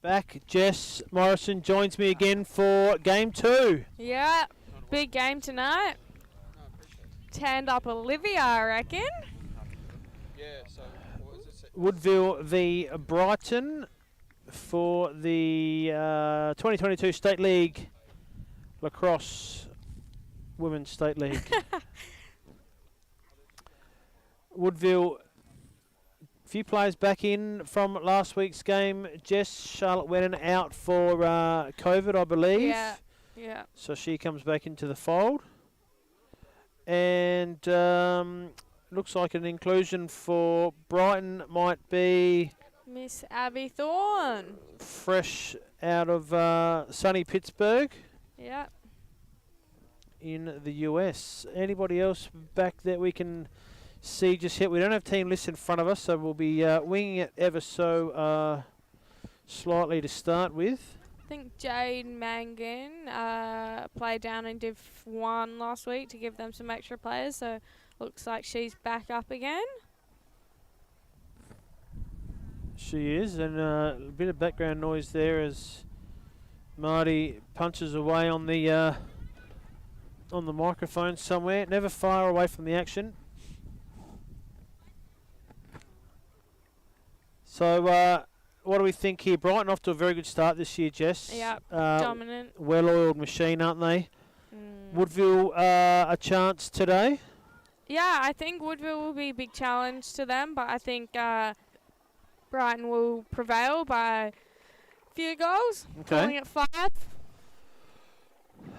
back. Jess Morrison joins me again for game 2. Yeah, big game tonight. Tanned up Olivia, I reckon. Yeah, so what was it? Woodville v Brighton for the 2022 State League Lacrosse Women's State League. Woodville, few players back in from last week's game. Jess, Charlotte Wennon out for COVID, I believe. Yeah. So she comes back into the fold. And looks like an inclusion for Brighton might be Miss Abby Thorne. fresh out of sunny Pittsburgh Yeah. in the US. Anybody else back that we can see just yet? We don't have team lists in front of us, so we'll be winging it ever so slightly to start with. I think Jade Mangan played down in Div 1 last week to give them some extra players, so looks like she's back up again. She is, and a bit of background noise there as Marty punches away on the microphone somewhere. Never far away from the action. So, what do we think here? Brighton off to a very good start this year, Jess. Yep, dominant. Well-oiled machine, aren't they? Woodville, a chance today? Yeah, I think Woodville will be a big challenge to them, but I think Brighton will prevail by a few goals. Okay. Calling it 5.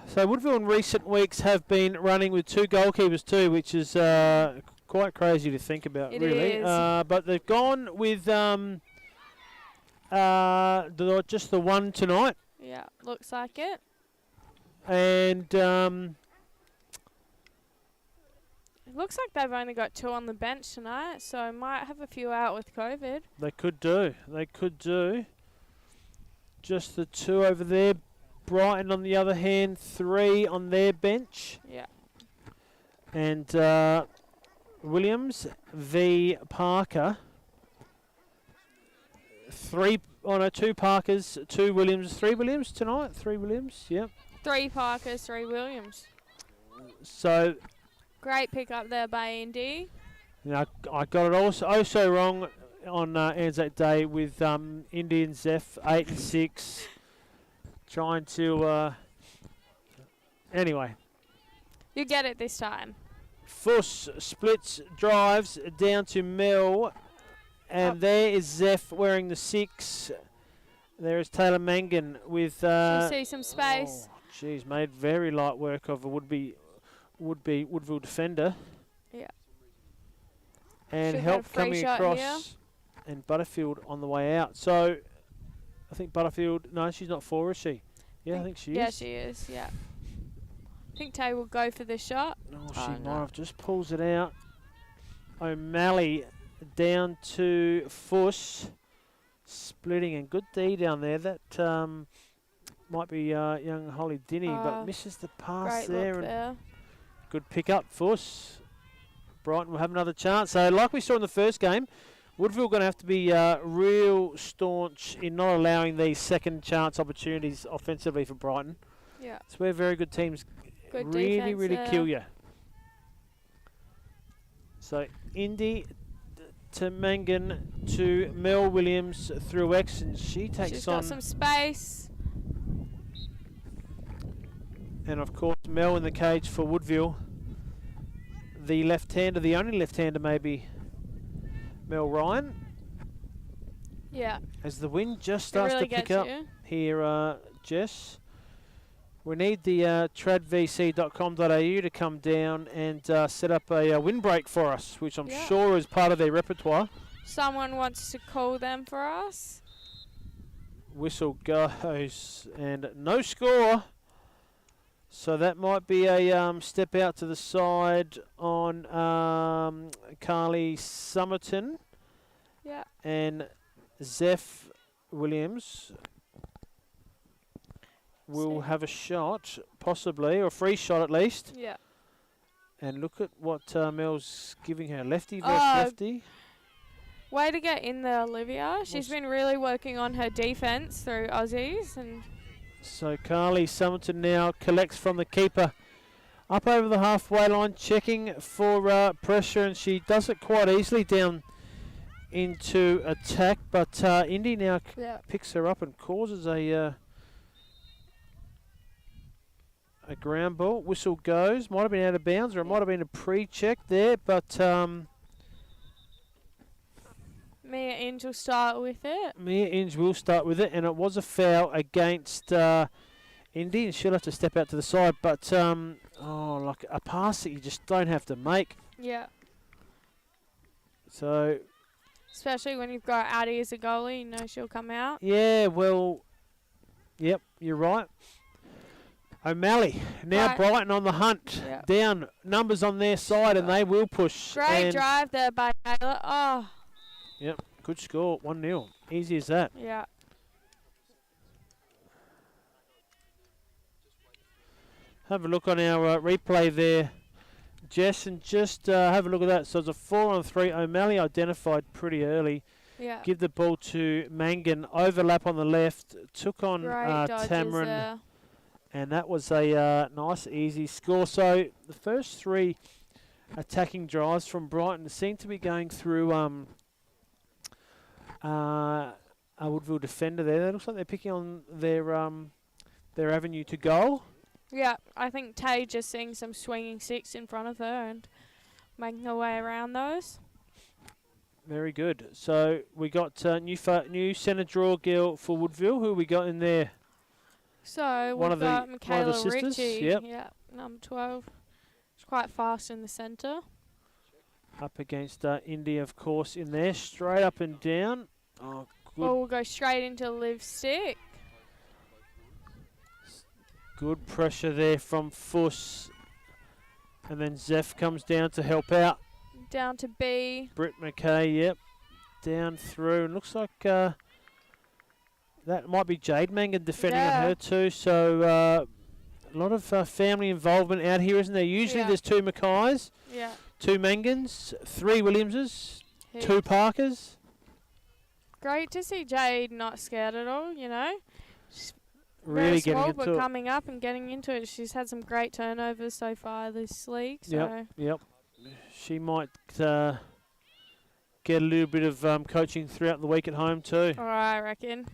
So Woodville in recent weeks have been running with 2 goalkeepers too, which is quite crazy to think about, It really. is. But they've gone with just the one tonight. Yeah, looks like it. And It looks like they've only got 2 on the bench tonight, so might have a few out with COVID. they could do. Just the 2 over there. Brighton, on the other hand, 3 on their bench. Yeah. And Williams v Parker. 2 Parkers, 2 Williams, 3 Williams tonight. 3 Williams, yep. 3 Parkers, 3 Williams. So, Great pick up there by Indy. you know, I got it also wrong on Anzac Day with Indian Zeph 8 and 6, trying to. Anyway. You get it this time. Fuss splits, drives down to Mel, and there is Zeph wearing the 6. There is Taylor Mangan with. You see some space. Oh, geez, made very light work of a would-be Woodville defender. Yeah. And Should help have a free coming shot across, here. and Butterfield on the way out. So, I think Butterfield. No, she's not 4, is she? Yeah, I think she is. Yeah, she is. Yeah. I think Tay will go for the shot. Oh, she might have just pulls it out. O'Malley down to Fuss, splitting, and good D down there. That might be young Holly Dinny, but misses the pass Great there. look And there. good pick up, Fuss. Brighton will have another chance. So, like we saw in the first game, Woodville going to have to be real staunch in not allowing these second chance opportunities offensively for Brighton. Yeah. It's where very good teams Good really defense kill there. you. So Indy to Mangan to Mel Williams through X, and she takes She's on. got some space. And of course Mel in the cage for Woodville. The left-hander, the only left-hander maybe, Mel Ryan. Yeah. As the wind just starts really to pick gets up you. here, Jess. We need the tradvc.com.au to come down and set up a windbreak for us, which I'm sure is part of their repertoire. Someone wants to call them for us. Whistle goes, and no score. So that might be a step out to the side on Carly Summerton. Yeah. And Zeph Williams will have a shot, possibly, or a free shot at least. Yeah. And look at what Mel's giving her. Lefty versus lefty. Way to get in there, Olivia. She's been really working on her defence through Aussies. And So Carly Summerton now collects from the keeper. Up over the halfway line, checking for pressure, and she does it quite easily down into attack. But Indy now picks her up and causes a ground ball. Whistle goes. Might have been out of bounds, or it might have been a pre-check there. But Mia Inge will start with it. Mia Inge will start with it, and it was a foul against Indy, and she'll have to step out to the side. But like a pass that you just don't have to make. Yeah. So. Especially when you've got Addie as a goalie, you know she'll come out. Yeah, well, yep, you're right. O'Malley, now Brighton on the hunt. Yep. Down, numbers on their side, and they will push. Great drive there by Taylor. Oh. Yep, good score, 1-0. Easy as that. Yeah. Have a look on our replay there, Jess, and just have a look at that. So it's a 4-on-3. O'Malley identified pretty early. Yeah. Give the ball to Mangan. Overlap on the left. Took on Tamarin. And that was a nice, easy score. So the first three attacking drives from Brighton seem to be going through a Woodville defender there. It looks like they're picking on their avenue to goal. Yeah, I think Tay just seeing some swinging sticks in front of her and making her way around those. Very good. So we got new centre draw girl for Woodville. Who we got in there? So we've got Michaela Ritchie. Yep, number 12. She's quite fast in the centre. Up against Indy, of course, in there. Straight up and down. Oh, good. Well, we'll go straight into Liv Stick. Good pressure there from Fuss. And then Zeph comes down to help out. Down to B. Britt McKay, yep. Down through. And looks like that might be Jade Mangan defending on her too. So a lot of family involvement out here, isn't there? Usually there's 2 Mackays, 2 Mangans, 3 Williamses, 2 Parkers. Great to see Jade not scared at all, you know. Really getting into it. But coming up and getting into it. She's had some great turnovers so far this league. So. Yep. She might get a little bit of coaching throughout the week at home too. All right, I reckon.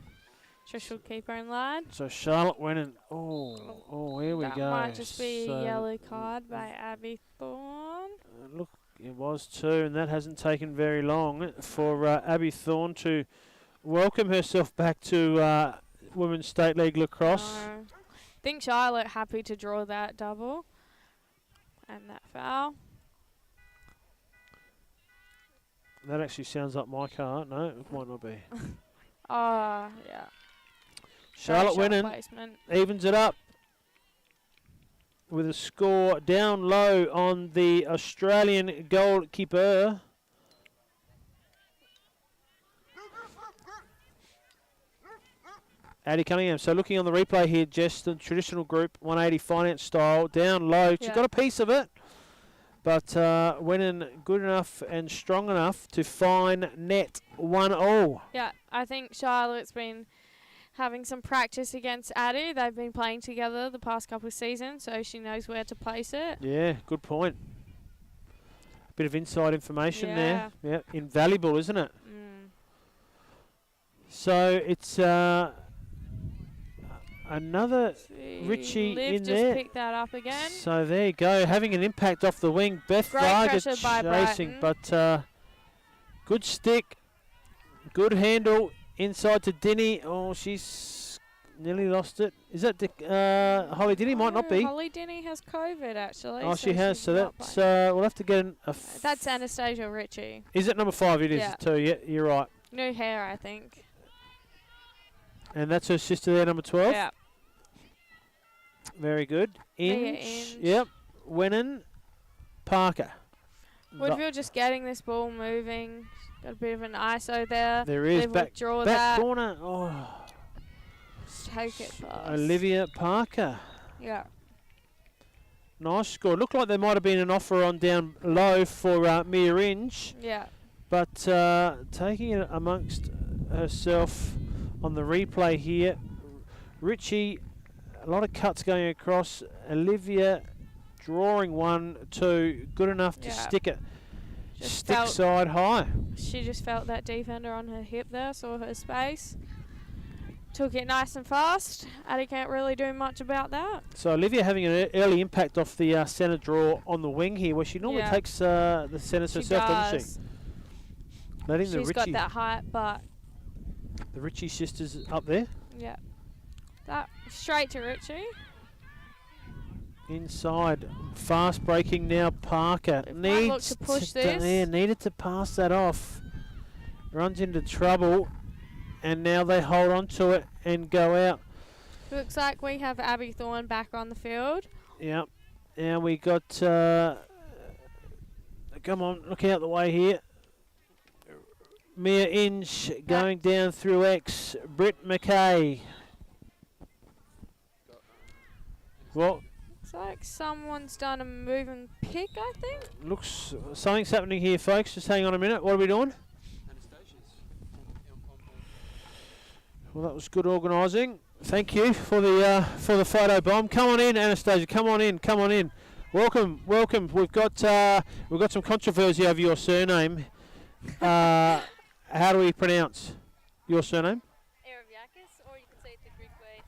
She'll keep her in line. So Charlotte went and here we go. That might just be a yellow card by Abby Thorne. Look, it was too, and that hasn't taken very long for Abby Thorne to welcome herself back to Women's State League lacrosse. I think Charlotte happy to draw that double and that foul. That actually sounds like my car. No, it might not be. Yeah. Charlotte winning. Evens it up with a score down low on the Australian goalkeeper. Addie Cunningham. So looking on the replay here, Jess, the traditional group, 180 finance style, down low. She got a piece of it, but went in good enough and strong enough to find net 1-1. Yeah, I think Charlotte's been having some practice against Addie. They've been playing together the past couple of seasons, so she knows where to place it. Yeah, good point. Bit of inside information there. Yeah, invaluable, isn't it? Mm. So it's another Ritchie Liv in just there. picked that up again. So there you go, having an impact off the wing. Beth Vargas chasing, but good stick, good handle inside to Dinny. Oh, she's nearly lost it. Is that Holly Dinny? Might not be. Holly Dinny has COVID actually. Oh, she has. So that's we'll have to get that's Anastasia Ritchie. Is it number 5? It is too. Yeah, you're right. New hair, I think. And that's her sister there, number 12. Yeah. Very good. Inge. Yep. Winning. Parker. Woodville just getting this ball moving. Got a bit of an ISO there. There is. Back corner. Oh. Just take it fast. Olivia Parker. Yeah. Nice score. Looked like there might have been an offer on down low for Mia Inge. Yeah. but taking it amongst herself on the replay here. Richie, a lot of cuts going across. Olivia drawing 1-2, good enough to stick it. Just Stick side high. She just felt that defender on her hip there, saw her space. Took it nice and fast. Addie can't really do much about that. So Olivia having an early impact off the centre draw on the wing here, where she normally takes the centres herself, doesn't she? Letting She's got that height, but the Ritchie sisters up there. Yeah. That straight to Ritchie. Inside, fast breaking now. Parker needs to push this. Needed to pass that off. Runs into trouble, and now they hold on to it and go out. Looks like we have Abby Thorne back on the field. Yep. Now we got. Come on, look out the way here. Mia Inch going down through X. Britt McKay. Well. Looks like someone's done a move and pick, I think. Looks something's happening here, folks. Just hang on a minute. What are we doing? Well, that was good organising. Thank you for the photo bomb. Come on in, Anastasia. Come on in. Come on in. Welcome, welcome. We've got some controversy over your surname. How do we pronounce your surname? Or you can say it the Greek way,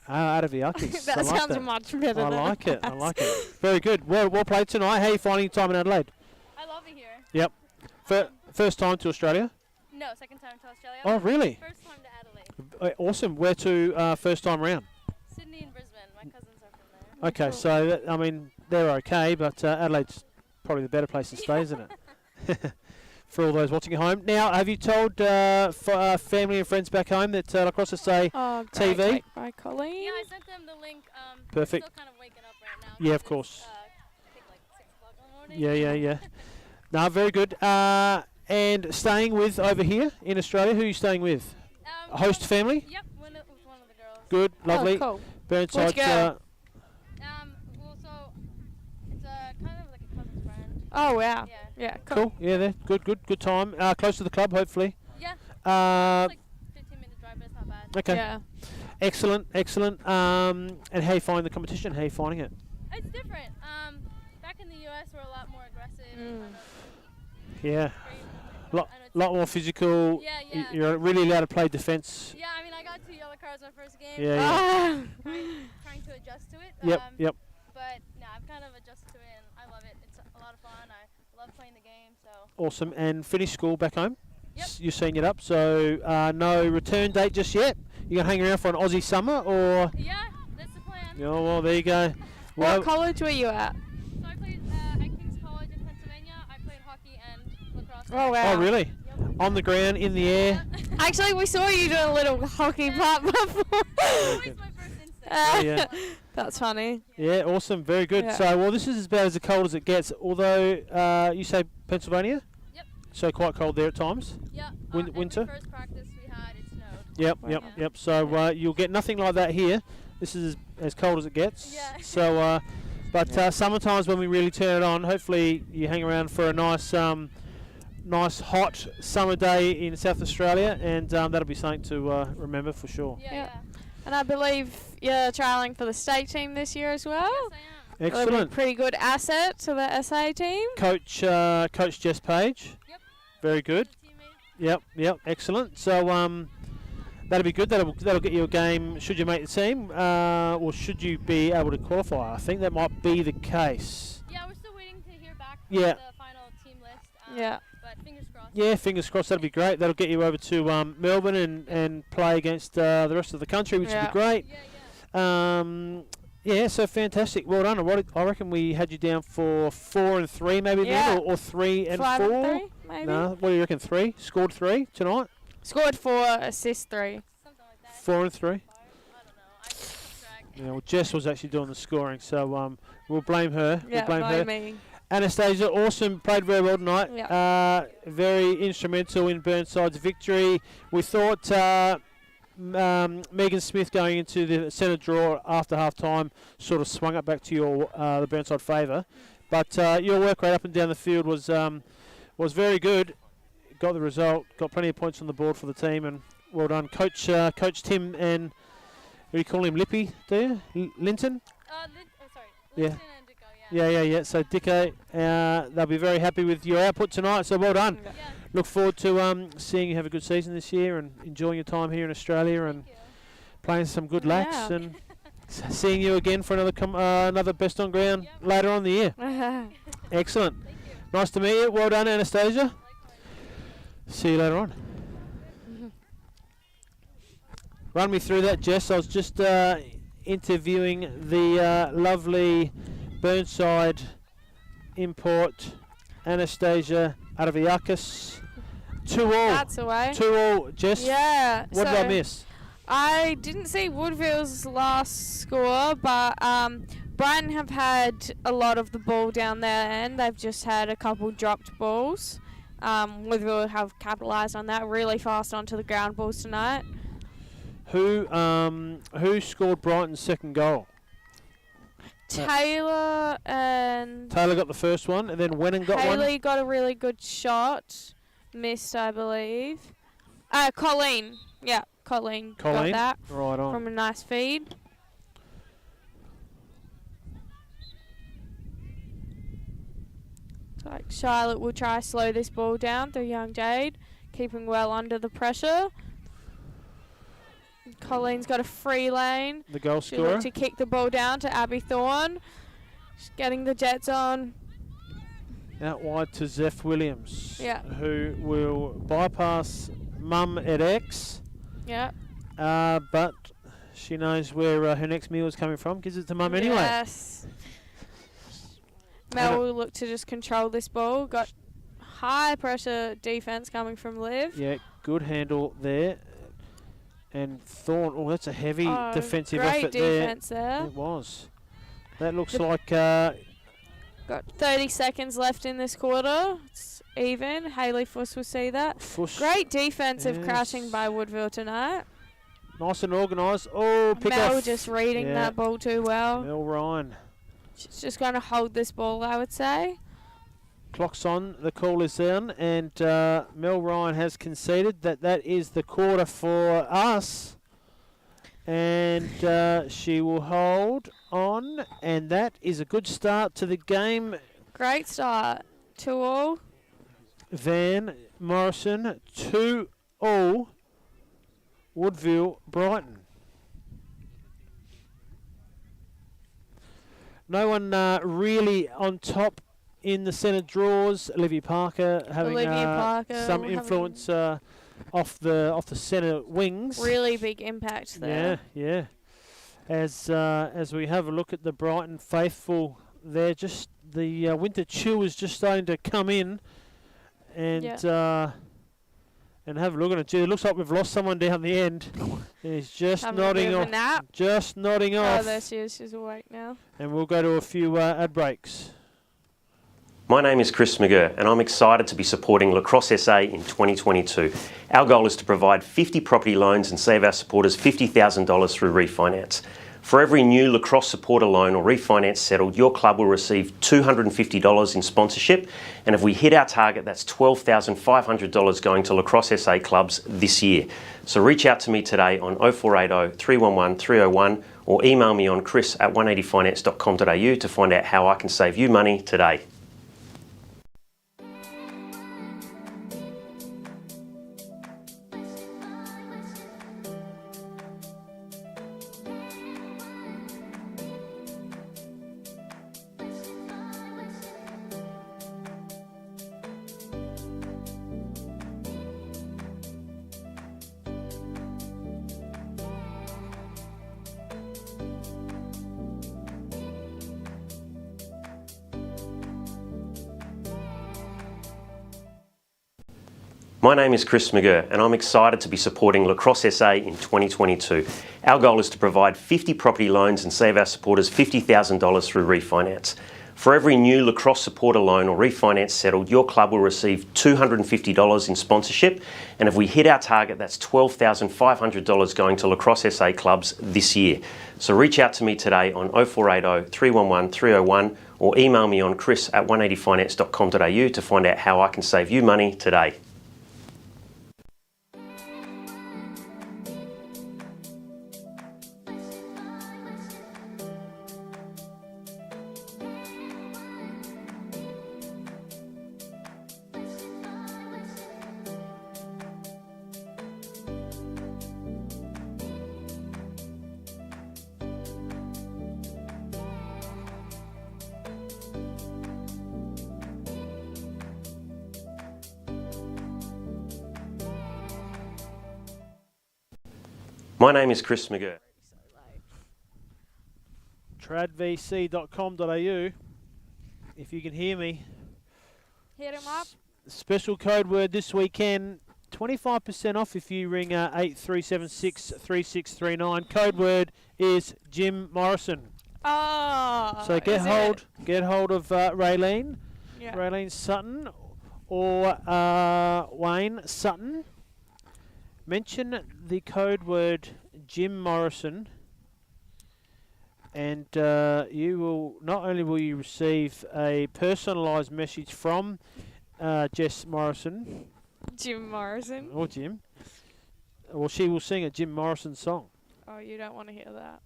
Adaviakis. That sounds much better. I like it. I like it. Very good. Well played tonight. How are you finding your time in Adelaide? I love it here. Yep. First time to Australia? No, second time to Australia. Oh, really? First time to Adelaide. Awesome. Where to first time round? Sydney and Brisbane. My cousins are from there. Okay, so I mean they're okay, but Adelaide's probably the better place to stay, isn't it? For all those watching at home. Now, have you told family and friends back home that Lacrosse is a TV? By Colleen. Yeah, I sent them the link. Perfect. Still kind of waking up right now. Yeah, of course. I think like 6 o'clock in the morning. Yeah. No, very good. And staying with over here in Australia, who are you staying with? Host family? Yep, with one of the girls. Good, lovely. Oh, cool. Burnside. Well, so it's kind of like a cousin's friend. Oh, wow. Yeah. Cool. Yeah, there. Good time. Close to the club, hopefully. Yeah. Like 15-minute drive, but it's not bad. Okay. Yeah. Excellent. And how you find the competition? How you finding it? It's different. Back in the US, we're a lot more aggressive. Yeah. Lot more physical. Yeah. You're really allowed to play defence. Yeah, I mean, I got 2 yellow cards my first game. Yeah. Trying to adjust to it. Yep. But no, I've kind of adjusted to it, and I love it. It's a lot of fun. I love playing the game. So. Awesome. And finished school back home? Yep. You're seeing it up. So no return date just yet? You're going to hang around for an Aussie summer or? Yeah, that's the plan. Oh, well, there you go. What college were you at? So I played at King's College in Pennsylvania. I played hockey and lacrosse. Oh, wow. Oh, really? Yep. On the ground, in the air? Actually, we saw you do a little hockey part before. Always my first instinct. Yeah. That's funny. Yeah, awesome. Very good. Yeah. So, well, this is about as cold as it gets, although you say Pennsylvania? Yep. So quite cold there at times? Yeah. Winter? Every first practice we had, it snowed. Yep. So you'll get nothing like that here. This is as cold as it gets. Yeah. So, but summertimes when we really turn it on, hopefully you hang around for a nice hot summer day in South Australia, and that'll be something to remember for sure. Yeah. And I believe you're trialling for the state team this year as well. Yes, I am. Excellent. That'll be a pretty good asset to the SA team. Coach Jess Page. Yep. Very good. Teammate. Yep. Excellent. So that'll be good. That'll get you a game. Should you make the team, or should you be able to qualify? I think that might be the case. Yeah, we're still waiting to hear back from Yeah. the final team list. Yeah. But fingers crossed. Yeah, fingers crossed. That'll be great. That'll get you over to Melbourne and play against the rest of the country, which would be great. Yeah. So fantastic. Well done. I reckon we had you down for 4 and 3 maybe then, or 3 and 5 4. and 3, maybe. No, what do you reckon? 3? Scored 3 tonight? Scored 4, assist 3. Something like that. 4 and 3? I don't know. I just keep track. Yeah, well, Jess was actually doing the scoring, so we'll blame her. Yeah, we'll blame her. me. Anastasia, awesome, played very well tonight. Yeah. Very instrumental in Burnside's victory. We thought Megan Smith going into the centre draw after half time sort of swung it back to your the Burnside favour, but your work rate up and down the field was very good. got the result, got plenty of points on the board for the team, and well done. Coach Tim and, what do you call him, Lippy, do you? Linton? Sorry, Yeah. Linton and Dicko, Yeah. So, Dicko, they'll be very happy with your output tonight, so well done. Yeah. Look forward to seeing you have a good season this year and enjoying your time here in Australia and Thank you. playing some good laps Yeah. and seeing you again for another Best on Ground Yep. later on in the year. Excellent. Thank you. Nice to meet you. Well done, Anastasia. Likewise. See you later on. Run me through that, Jess. I was just interviewing the lovely Burnside import, Anastasia Araviakis. 2-all. That's away. 2-all, Jess. Yeah. What did I miss? I didn't see Woodville's last score, but Brighton have had a lot of the ball down their end. They've just had a couple dropped balls. Woodville have capitalised on that really fast onto the ground balls tonight. Who scored Brighton's second goal? Taylor and Taylor got the first one, and then Wennon got one. Haley got a really good shot. Missed, I believe. Colleen. Yeah, Colleen got that Right on. from a nice feed. Like Charlotte will try to slow this ball down through young Jade, keeping well under the pressure. Colleen's got a free lane. The goal She'll scorer. look to kick the ball down to Abby Thorne. She's getting the Jets on. Out wide to Zeph Williams. Yeah. Who will bypass Mum at X. Yeah. But she knows where her next meal is coming from. Gives it to Mum anyway. Yes. Mel will look to just control this ball. Got high pressure defense coming from Liv. Yeah, good handle there. And Thorne, oh, that's a heavy defensive great effort defense there. It was. That looks like Got 30 seconds left in this quarter. It's even. Haley Fuss will see that. Fuss. Great defensive Yes. crashing by Woodville tonight. Nice and organised. Oh, pick Mel off. just reading that ball too well. Mel Ryan. She's just going to hold this ball, I would say. Clock's on, the call is down, and Mel Ryan has conceded that is the quarter for us. And she will hold on, and that is a good start to the game. Great start. 2-all. Van Morrison, 2-all. Woodville, Brighton. No one really on top in the centre draws. Olivia Parker having some influence off the centre wings. Really big impact there. Yeah. As we have a look at the Brighton faithful, there just the winter chill is just starting to come in, and have a look at it. Gee, it looks like we've lost someone down the end. He's just Having nodding a bit of off. a nap. Just nodding off. Oh, there she is. She's awake now. And we'll go to a few ad breaks. My name is Chris McGurr and I'm excited to be supporting Lacrosse SA in 2022. Our goal is to provide 50 property loans and save our supporters $50,000 through refinance. For every new Lacrosse supporter loan or refinance settled, your club will receive $250 in sponsorship, and if we hit our target, that's $12,500 going to Lacrosse SA clubs this year. So reach out to me today on 0480 311 301 or email me on chris@180finance.com.au to find out how I can save you money today. My name is Chris McGurr and I'm excited to be supporting Lacrosse SA in 2022. Our goal is to provide 50 property loans and save our supporters $50,000 through refinance. For every new Lacrosse supporter loan or refinance settled, your club will receive $250 in sponsorship, and if we hit our target, that's $12,500 going to Lacrosse SA clubs this year. So reach out to me today on 0480 311 301 or email me on chris@180finance.com.au to find out how I can save you money today. My name is Chris McGurr. tradvc.com.au. If you can hear me. Hit him up. Special code word this weekend, 25% off if you ring 8376 3639. Code word is Jim Morrison. Oh. So get hold of Raylene, Yeah. Raylene Sutton, or Wayne Sutton. Mention the code word Jim Morrison, and you will not only will you receive a personalised message from Jess Morrison, Jim Morrison. or Jim, or she will sing a Jim Morrison song. Oh, you don't want to hear that.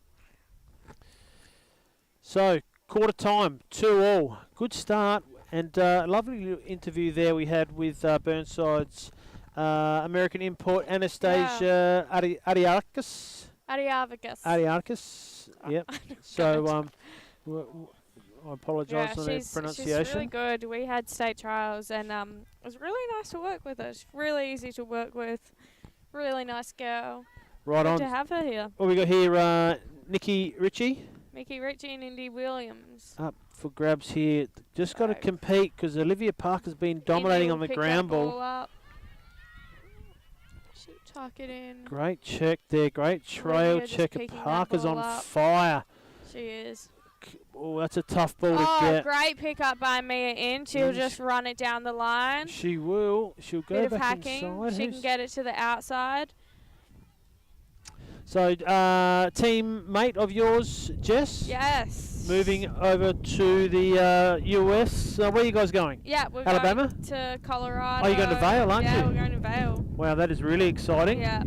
So, quarter time, 2-2. Good start, and lovely little interview there we had with Burnside's American import, Anastasia Ariarkis. Ariarkis. Yep. So, I apologise on the she's pronunciation. really good. We had state trials, and it was really nice to work with her. She's really easy to work with. Really nice girl. Right Good on. to have her here. What we got here, Nikki Ritchie Mickey Ritchie and Indy Williams. up for grabs here. Just got to compete because Olivia Parker's been dominating Indy on will the pick ground that ball. Up. She'll tuck it in. Great check there. Great trail Olivia just check. picking that Parker's ball on up. fire. She is. Oh, that's a tough ball to Oh, get. great pickup by Mia in. She'll Mm, just run it down the line. She will. She'll go Bit of back hacking. inside. She can get it to the outside. So, teammate of yours, Jess? Yes. Moving over to the US. Where are you guys going? Yeah, we're Alabama? going to Colorado. Oh, you're going to Vail, aren't you? Yeah, we're going to Vail. Wow, that is really exciting. Yeah,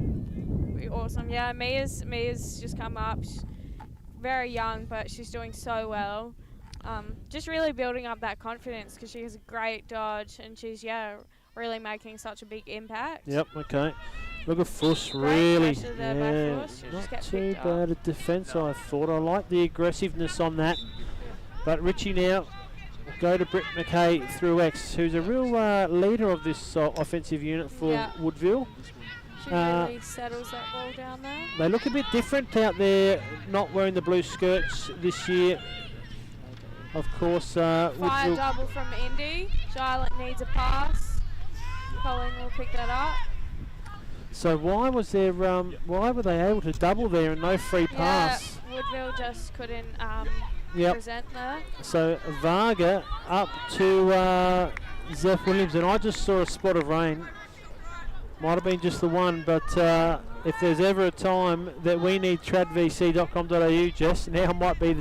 pretty awesome. Yeah, Mia's just come up. She's very young, but she's doing so well. Just really building up that confidence because she has a great dodge and she's really making such a big impact. Yep, okay. Look at Fuss, Great really. pressure there by Fuss. She'll just Not get too picked up. bad a defence, I thought. I like the aggressiveness on that. But Richie now will go to Britt McKay through X, who's a real leader of this offensive unit for Woodville. She really settles that ball down there. They look a bit different out there, not wearing the blue skirts this year. Of course, Fire Woodville. double from Indy. Charlotte needs a pass. Colin will pick that up. So why was there? Why were they able to double there and no free pass? Yeah, Woodville just couldn't Yep. present there. So Varga up to Zeph Williams, and I just saw a spot of rain. Might have been just the one, but if there's ever a time that we need tradvc.com.au, Jess, now might be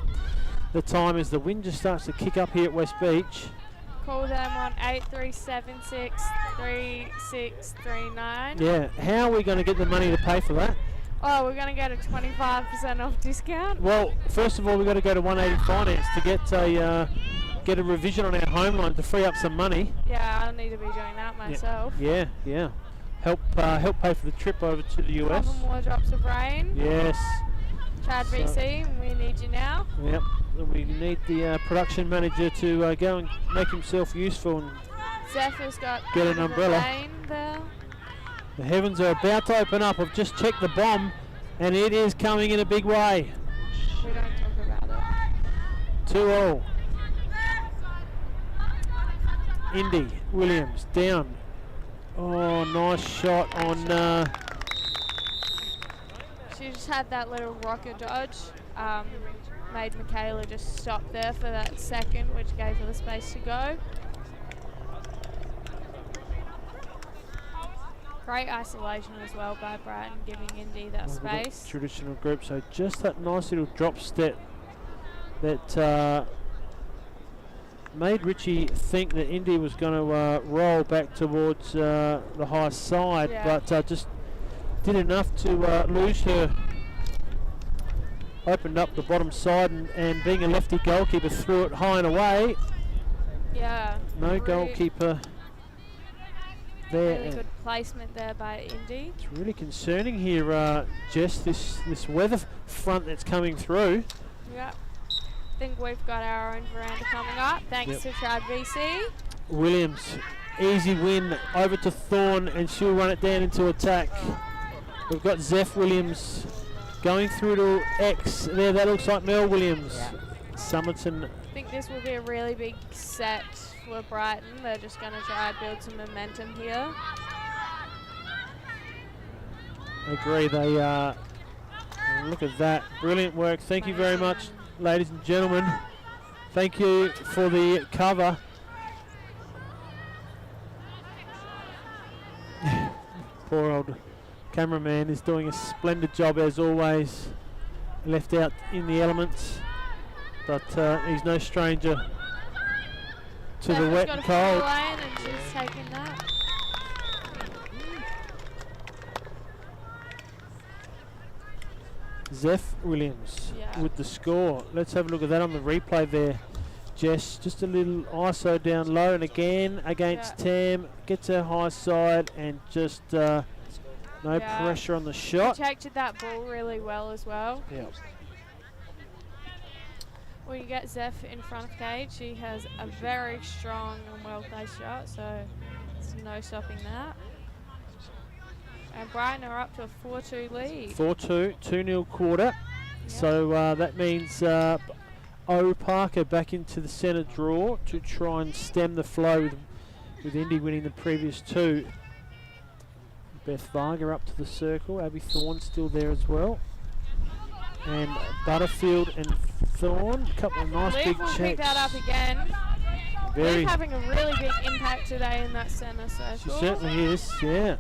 the time as the wind just starts to kick up here at West Beach. Call them on 8376 3639. Yeah, how are we going to get the money to pay for that? Oh, we're going to get a 25% off discount. Well, first of all, we've got to go to 180 Finance to get a revision on our home loan to free up some money. Yeah, I need to be doing that myself. Yeah. Help pay for the trip over to the US. Couple more drops of rain. Yes. Chad So- VC, we need you now. Yep. We need the production manager to go and make himself useful. And Zephyr's got Get an a bit of umbrella. rain there. the heavens are about to open up. I've just checked the bomb, and it is coming in a big way. We don't talk about it. 2-0. Indy Williams down. Oh, nice shot on. She just had that little rocket dodge. Made Michaela just stop there for that second, which gave her the space to go. Great isolation as well by Brighton, giving Indy that We've got space. Traditional group, so just that nice little drop step that made Richie think that Indy was going to roll back towards the high side, Yeah. but just did enough to lose her. Opened up the bottom side, and being a lefty goalkeeper, threw it high and away. Yeah. No goalkeeper there. Really good placement there by Indy. It's really concerning here, Jess, this weather front that's coming through. Yep. I think we've got our own veranda coming up, thanks to Chad VC. Williams, easy win over to Thorne, and she'll run it down into attack. We've got Zeph Williams going through to X. There, that looks like Mel Williams. Yeah. Somerton. I think this will be a really big set for Brighton. They're just going to try and build some momentum here. I agree. They look at that. Brilliant work. Thank you very much, ladies and gentlemen. Thank you for the cover. Poor old cameraman is doing a splendid job as always. Left out in the elements, but he's no stranger to the wet and cold. And she's taking that. Zeph Williams Yeah. with the score. Let's have a look at that on the replay there. Jess, just a little ISO down low, and again against Tam, gets her high side and just no pressure on the shot. Protected that ball really well as well. Yeah. When you get Zeph in front of cage, she has a very strong and well-placed shot, so there's no stopping that. And Brighton are up to a 4-2 lead. 4-2, 2-0 quarter. Yep. So that means O Parker back into the centre draw to try and stem the flow with Indy winning the previous two. Beth Varga up to the circle. Abby Thorne still there as well. And Butterfield and Thorne, a couple of nice Liv big will checks. pick that up again. Very. Liv having a really big impact today in that centre circle. She certainly is, yeah.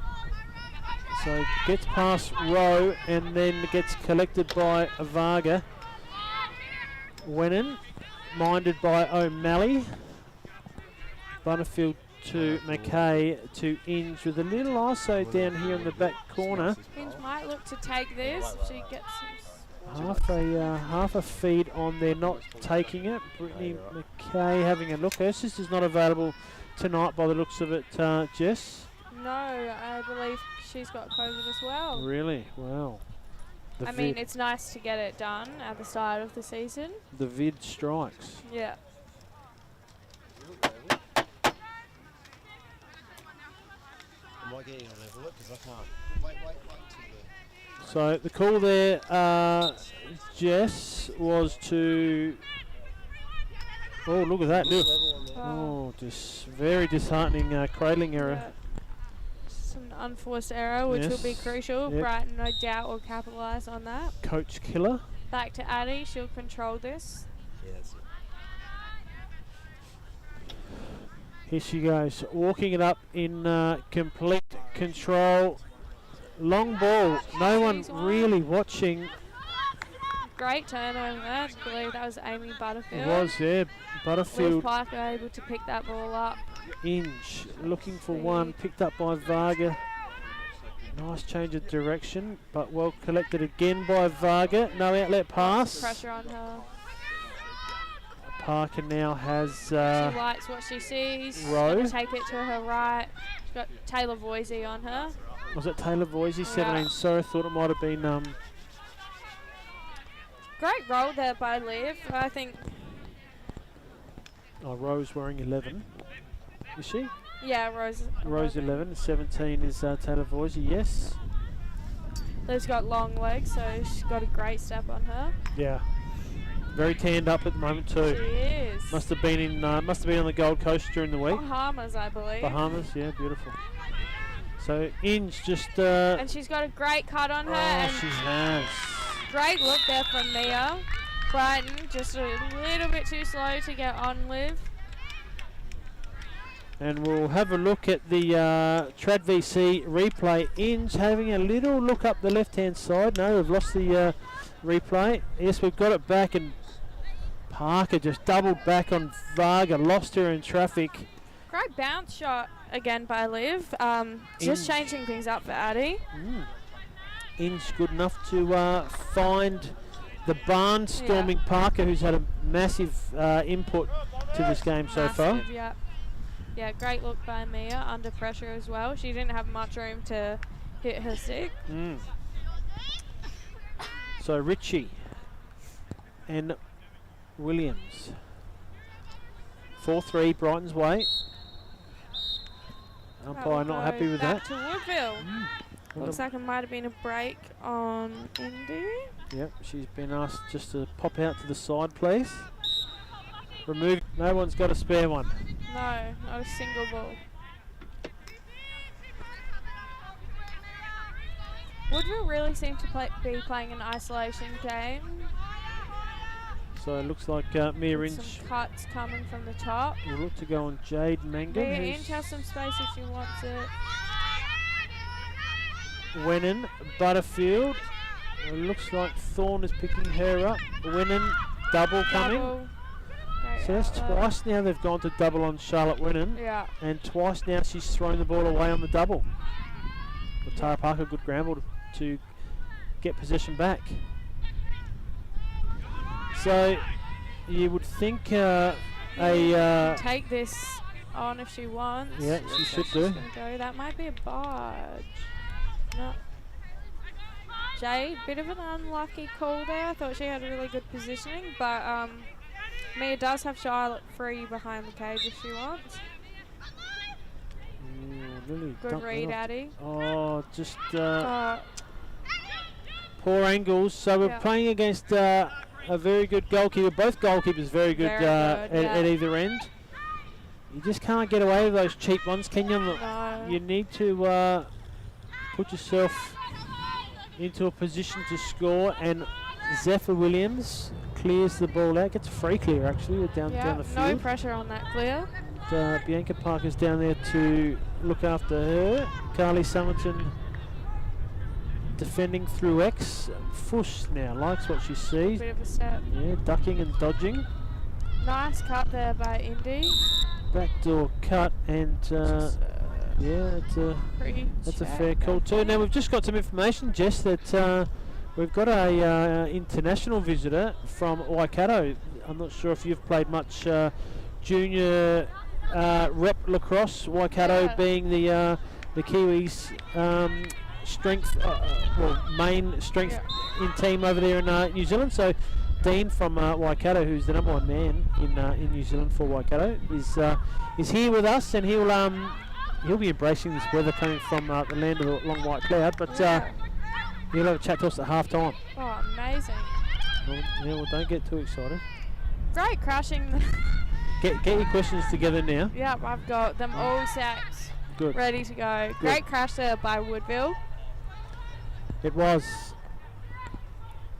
So gets past Rowe and then gets collected by Varga. Wennon, minded by O'Malley. Butterfield to McKay to Inge with a little ISO down here in the back corner. Inge might look to take this if she gets Half a feed on there, not taking it. Brittany McKay having a look. Her sister's not available tonight by the looks of it, Jess. No, I believe she's got COVID as well. Really? Wow. I mean, it's nice to get it done at the start of the season. The vid strikes. Yeah. Am I getting a level it? Because I can't. Wait till So the call there, Jess, was to... Oh, look at that. Look. Oh, just very disheartening cradling error. Yeah. Some unforced error, which will be crucial. Yep. Brighton, no doubt, will capitalise on that. Coach killer. Back to Addie. She'll control this. Yeah, that's it. Here she goes, walking it up in complete control. Long ball, no one really watching. Great turnover there. I believe that was Amy Butterfield. It was, yeah. Butterfield. Liv Parker able to pick that ball up. Inge looking for one, picked up by Varga. Nice change of direction, but well collected again by Varga. No outlet pass. Pressure on her. Parker now has She likes what she sees. Rowe. Gonna take it to her right. She's got Taylor Voisey on her. Was it Taylor Voisey, 17? Sorry, I thought it might have been. Great roll there by Liv. I think. Oh, Rose wearing 11. Is she? Yeah, Rose. Rose 11. 17 is Taylor Voisey. Yes. Liv's got long legs, so she's got a great step on her. Yeah. Very tanned up at the moment too. She is. Must have been on the Gold Coast during the week. Bahamas, I believe. Bahamas, yeah, beautiful. So Inge just. And she's got a great cut on her. Oh, and she has. great look there from Mia. Brighton just a little bit too slow to get on Liv. And we'll have a look at the Trad VC replay. Inge having a little look up the left-hand side. No, we've lost the replay. Yes, we've got it back, and Parker just doubled back on Varga, lost her in traffic. Great bounce shot again by Liv. Just changing things up for Addie. Inge good enough to find the barnstorming Parker, who's had a massive input to this game so far. Yeah. Yeah, great look by Mia under pressure as well. She didn't have much room to hit her stick. So Ritchie and Williams. 4-3 Brighton's way. Umpire not happy with that. Back to Woodville. Looks like it might have been a break on Indy. Yep, she's been asked just to pop out to the side, please. Remove. No one's got a spare one. No, not a single ball. Woodville really seem to be playing an isolation game. So it looks like Mia With Inch some cuts coming from the top. will look to go on Jade Mangan. Mia who's Inch has some space if she wants it. Winning Butterfield. It looks like Thorne is picking her up. Winning double coming. Double. Great So that's outlet. twice now they've gone to double on Charlotte Winning. Yeah. And twice now she's thrown the ball away on the double. But Tara Parker, good ground ball to get possession back. So you would think Take this on if she wants. yeah, she should She's do. gonna go. That might be a barge. No. Jade, bit of an unlucky call there. I thought she had really good positioning, but Mia does have Charlotte free behind the cage if she wants. Really Good dumped that read, off. Addie. Oh, just Oh, poor angles. So we're Yeah. playing against a very good goalkeeper. Both goalkeepers very good, Very good, at yeah. either end. You just can't get away with those cheap ones, can you? no. You need to put yourself into a position to score, and Zephyr Williams clears the ball out. Gets a free clear actually down Yeah, the no field. pressure on that clear. Bianca Parker's down there to look after her. Carly Summerton defending through X. Fuss now likes what she sees. Bit of a step. Yeah, ducking and dodging. Nice cut there by Indy. Backdoor cut, and yeah, that's a fair call too. Now we've just got some information, Jess, that we've got a international visitor from Waikato. I'm not sure if you've played much junior rep lacrosse. Waikato Yeah. being the Kiwis' strength, main strength in team over there in New Zealand. So Dean from Waikato, who's the #1 man in New Zealand for Waikato, is here with us, and he'll be embracing this weather coming from the land of the long white cloud. But he'll have a chat to us at half time. Oh, amazing. Well, don't get too excited. Great crashing. Get your questions together now. Yep, I've got them all set. Good. Ready to go. Good. Great crash there by Woodville. It was,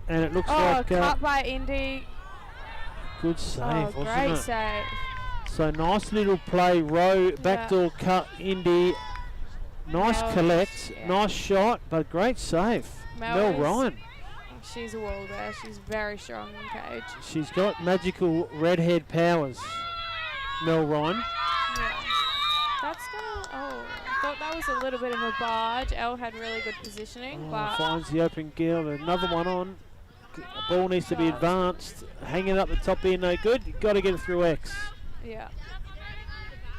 and it looks Oh, like cut by Indy. good save, Oh, wasn't great it? save. So nice little play, row, backdoor cut, Indy. Nice Mel, collect, yeah. nice shot, but great save. Mel Mel is- Ryan. She's a wall there. She's very strong in cage. She's got magical redhead powers. Mel Ryan. Yeah. That's gonna. Oh, I thought that was a little bit of a barge. Elle had really good positioning, but Finds the open gill. Another one on. Ball needs to be advanced. Hanging up the top here, no good. You've got to get it through X. yeah.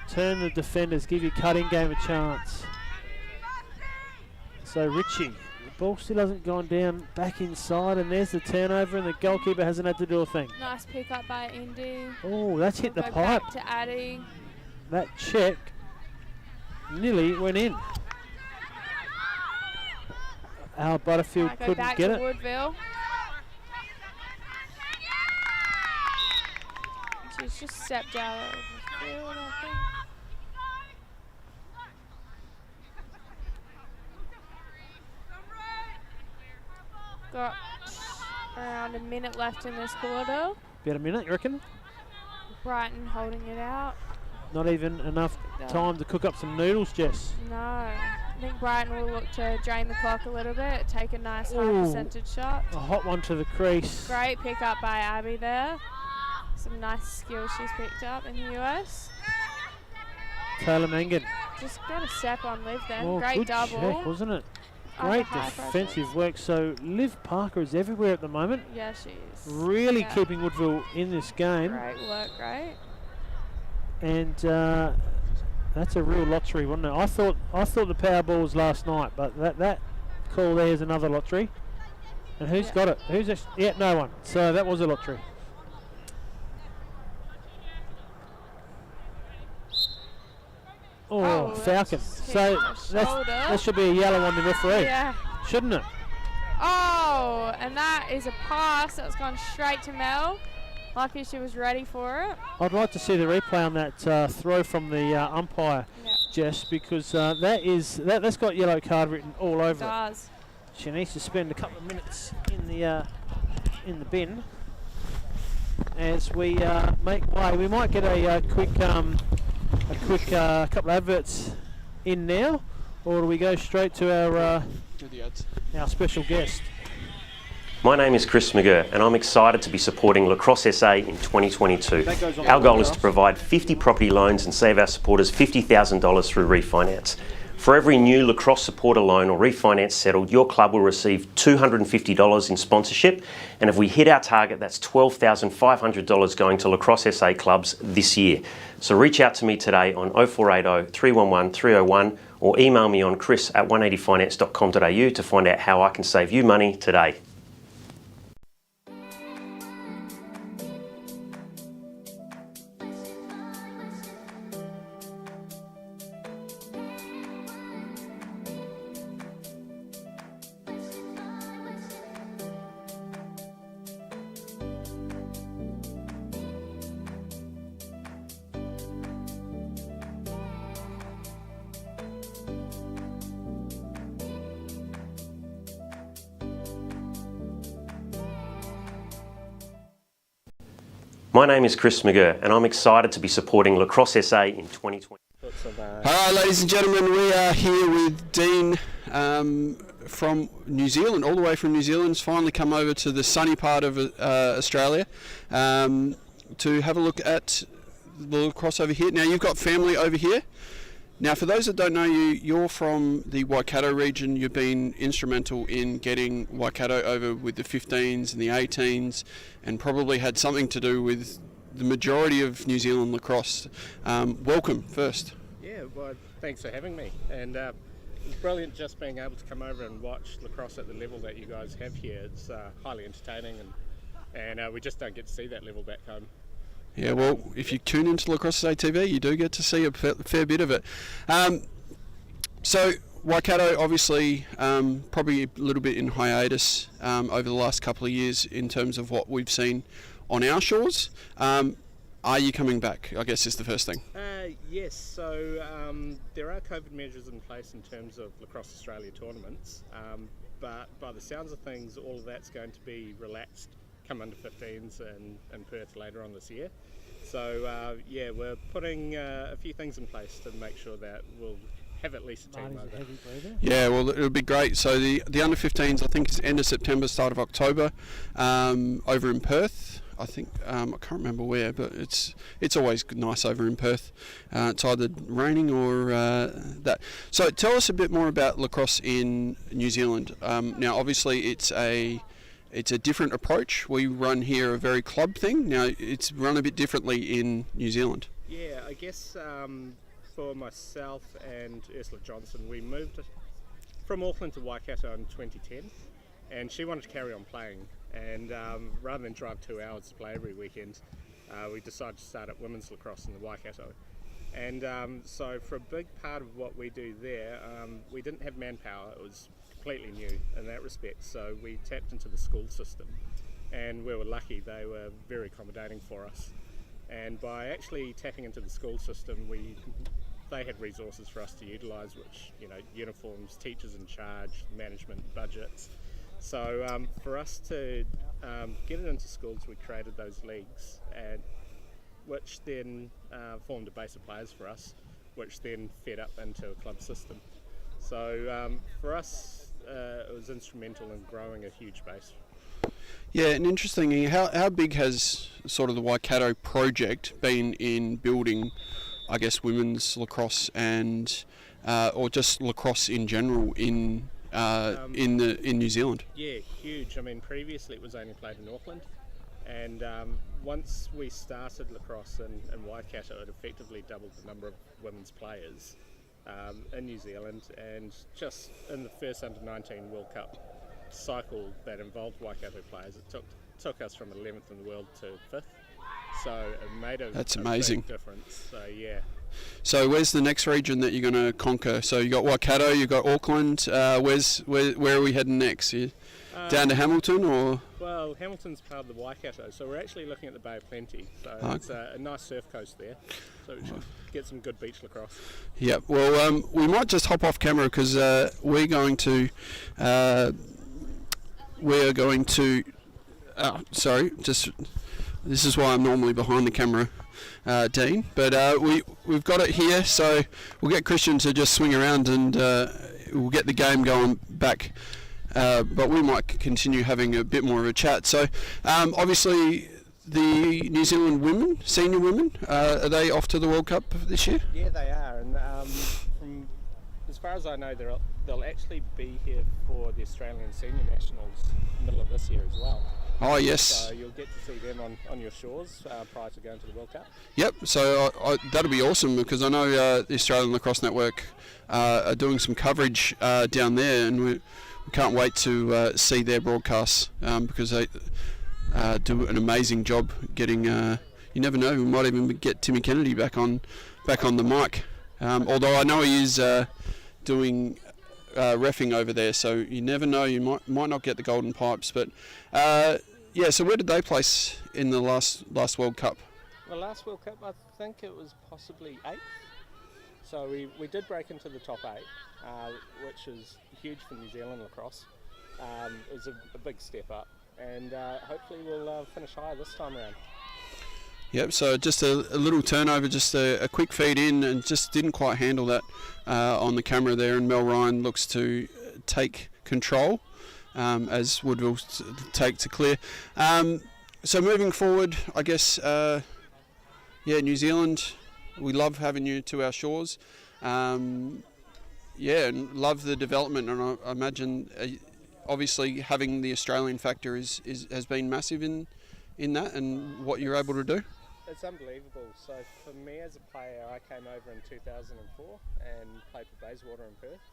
Turn the defenders. Give your cutting game a chance. So Richie. The ball still hasn't gone down back inside, and there's the turnover, and the goalkeeper hasn't had to do a thing. Nice pick up by Indy. Oh, that's hit the Go pipe. back to Addie. That check nearly went in. Al Butterfield Might go couldn't back get to it. Woodville. She's just stepped out of the field, I think. Got around a minute left in this quarter. About a minute, you reckon? Brighton holding it out. Not even enough time to cook up some noodles, Jess. No. I think Brighton will look to drain the clock a little bit, take a nice high Ooh. percentage shot. A hot one to the crease. Great pick up by Abby there. Some nice skills she's picked up in the US. Taylor Mangan. Just got a step on Liv then. Oh, Great good double. check, wasn't it? Under Great high defensive pressure. work. So Liv Parker is everywhere at the moment. Yeah, she is. Really Yeah. keeping Woodville in this game. Great work, great. And that's a real lottery, wasn't it? I thought the Powerball was last night, but that call there is another lottery. And who's got it? Yeah, no one. So that was a lottery. Oh, Falcon. just hit So my shoulder. that should be a yellow on the referee, Yeah. shouldn't it? Oh, and that is a pass that's gone straight to Mel. Lucky she was ready for it. I'd like to see the replay on that throw from the umpire, Yeah. Jess, because that's got yellow card written all It over it. does. She needs to spend a couple of minutes in the bin as we make way. We might get a quick couple of adverts in now, or do we go straight to our special guest? My name is Chris McGurr and I'm excited to be supporting Lacrosse SA in 2022. That goes on Our the goal is to podcast. provide 50 property loans and save our supporters $50,000 through refinance. For every new Lacrosse supporter loan or refinance settled, your club will receive $250 in sponsorship, and if we hit our target, that's $12,500 going to Lacrosse SA clubs this year. So reach out to me today on 0480 311 301 or email me on chris@180finance.com.au to find out how I can save you money today. My name is Chris McGurr and I'm excited to be supporting Lacrosse SA in 2020. Hi, ladies and gentlemen, we are here with Dean from New Zealand, all the way from New Zealand. He's finally come over to the sunny part of Australia to have a look at the lacrosse over here. Now, you've got family over here. Now, for those that don't know you, you're from the Waikato region. You've been instrumental in getting Waikato over with the 15s and the 18s, and probably had something to do with the majority of New Zealand lacrosse. Welcome first. Yeah, well, thanks for having me. And it's brilliant just being able to come over and watch lacrosse at the level that you guys have here. It's highly entertaining, and we just don't get to see that level back home. Yeah, well, if you tune into Lacrosse SA TV, you do get to see a fair bit of it. So Waikato, obviously, probably a little bit in hiatus over the last couple of years in terms of what we've seen on our shores. Are you coming back, I guess, is the first thing? Yes, so there are COVID measures in place in terms of Lacrosse Australia tournaments, but by the sounds of things, all of that's going to be relaxed come under 15s in Perth later on this year. So yeah, we're putting a few things in place to make sure that we'll have at least a team over. Yeah, well, it'll be great. So the under 15s, I think, is end of September, start of October, over in Perth. I think I can't remember where, but it's always nice over in Perth. It's either raining or that. So tell us a bit more about lacrosse in New Zealand. Now, obviously, it's a different approach. We run here a very club thing. Now, it's run a bit differently in New Zealand. Yeah, I guess for myself and Ursula Johnson, we moved from Auckland to Waikato in 2010, and she wanted to carry on playing. And rather than drive 2 hours to play every weekend, we decided to start up women's lacrosse in the Waikato. And so for a big part of what we do there, we didn't have manpower. It was completely new in that respect, so we tapped into the school system, and we were lucky. They were very accommodating for us, and by actually tapping into the school system, they had resources for us to utilise, which, you know, uniforms, teachers in charge, management, budgets. So for us to get it into schools, we created those leagues, and which then formed a base of players for us, which then fed up into a club system. So for us, it was instrumental in growing a huge base. Yeah, and interestingly, how big has sort of the Waikato project been in building, I guess, women's lacrosse and or just lacrosse in general in New Zealand? Yeah, huge. I mean, previously it was only played in Auckland, and once we started lacrosse in Waikato, it effectively doubled the number of women's players in New Zealand. And just in the first under-19 World Cup cycle that involved Waikato players, it took us from 11th in the world to 5th. So it made a amazing big difference. So yeah. So where's the next region that you're going to conquer? So you got Waikato, you got Auckland. Where are we heading next? Down to Hamilton or? Well, Hamilton's part of the Waikato, so we're actually looking at the Bay of Plenty. So it's a nice surf coast there, so we should get some good beach lacrosse. Yeah. Well, we might just hop off camera because we're going to. Sorry, just this is why I'm normally behind the camera, Dean. But we've got it here, so we'll get Christian to just swing around and we'll get the game going back. But we might continue having a bit more of a chat. So obviously the New Zealand women, senior women, are they off to the World Cup this year? Yeah, they are, and from as far as I know, they'll actually be here for the Australian Senior Nationals middle of this year as well. Oh yes. So you'll get to see them on your shores prior to going to the World Cup. Yep. So that'll be awesome because I know the Australian Lacrosse Network are doing some coverage down there, and we can't wait to see their broadcasts because they do an amazing job getting. You never know, we might even get Timmy Kennedy back on the mic. Although I know he is doing reffing over there, so you never know. You might not get the golden pipes, but yeah. So where did they place in the last World Cup? The last World Cup, I think it was possibly 8th. So we did break into the top 8, which is huge for New Zealand lacrosse. It was a big step up, and hopefully we'll finish higher this time around. Yep, so just a little turnover, just a quick feed in, and just didn't quite handle that on the camera there, and Mel Ryan looks to take control as Woodville take to clear. So moving forward, I guess, New Zealand, we love having you to our shores. And love the development, and I imagine obviously having the Australian factor has been massive in that and what you're able to do. It's unbelievable. So for me as a player, I came over in 2004 and played for Bayswater in Perth.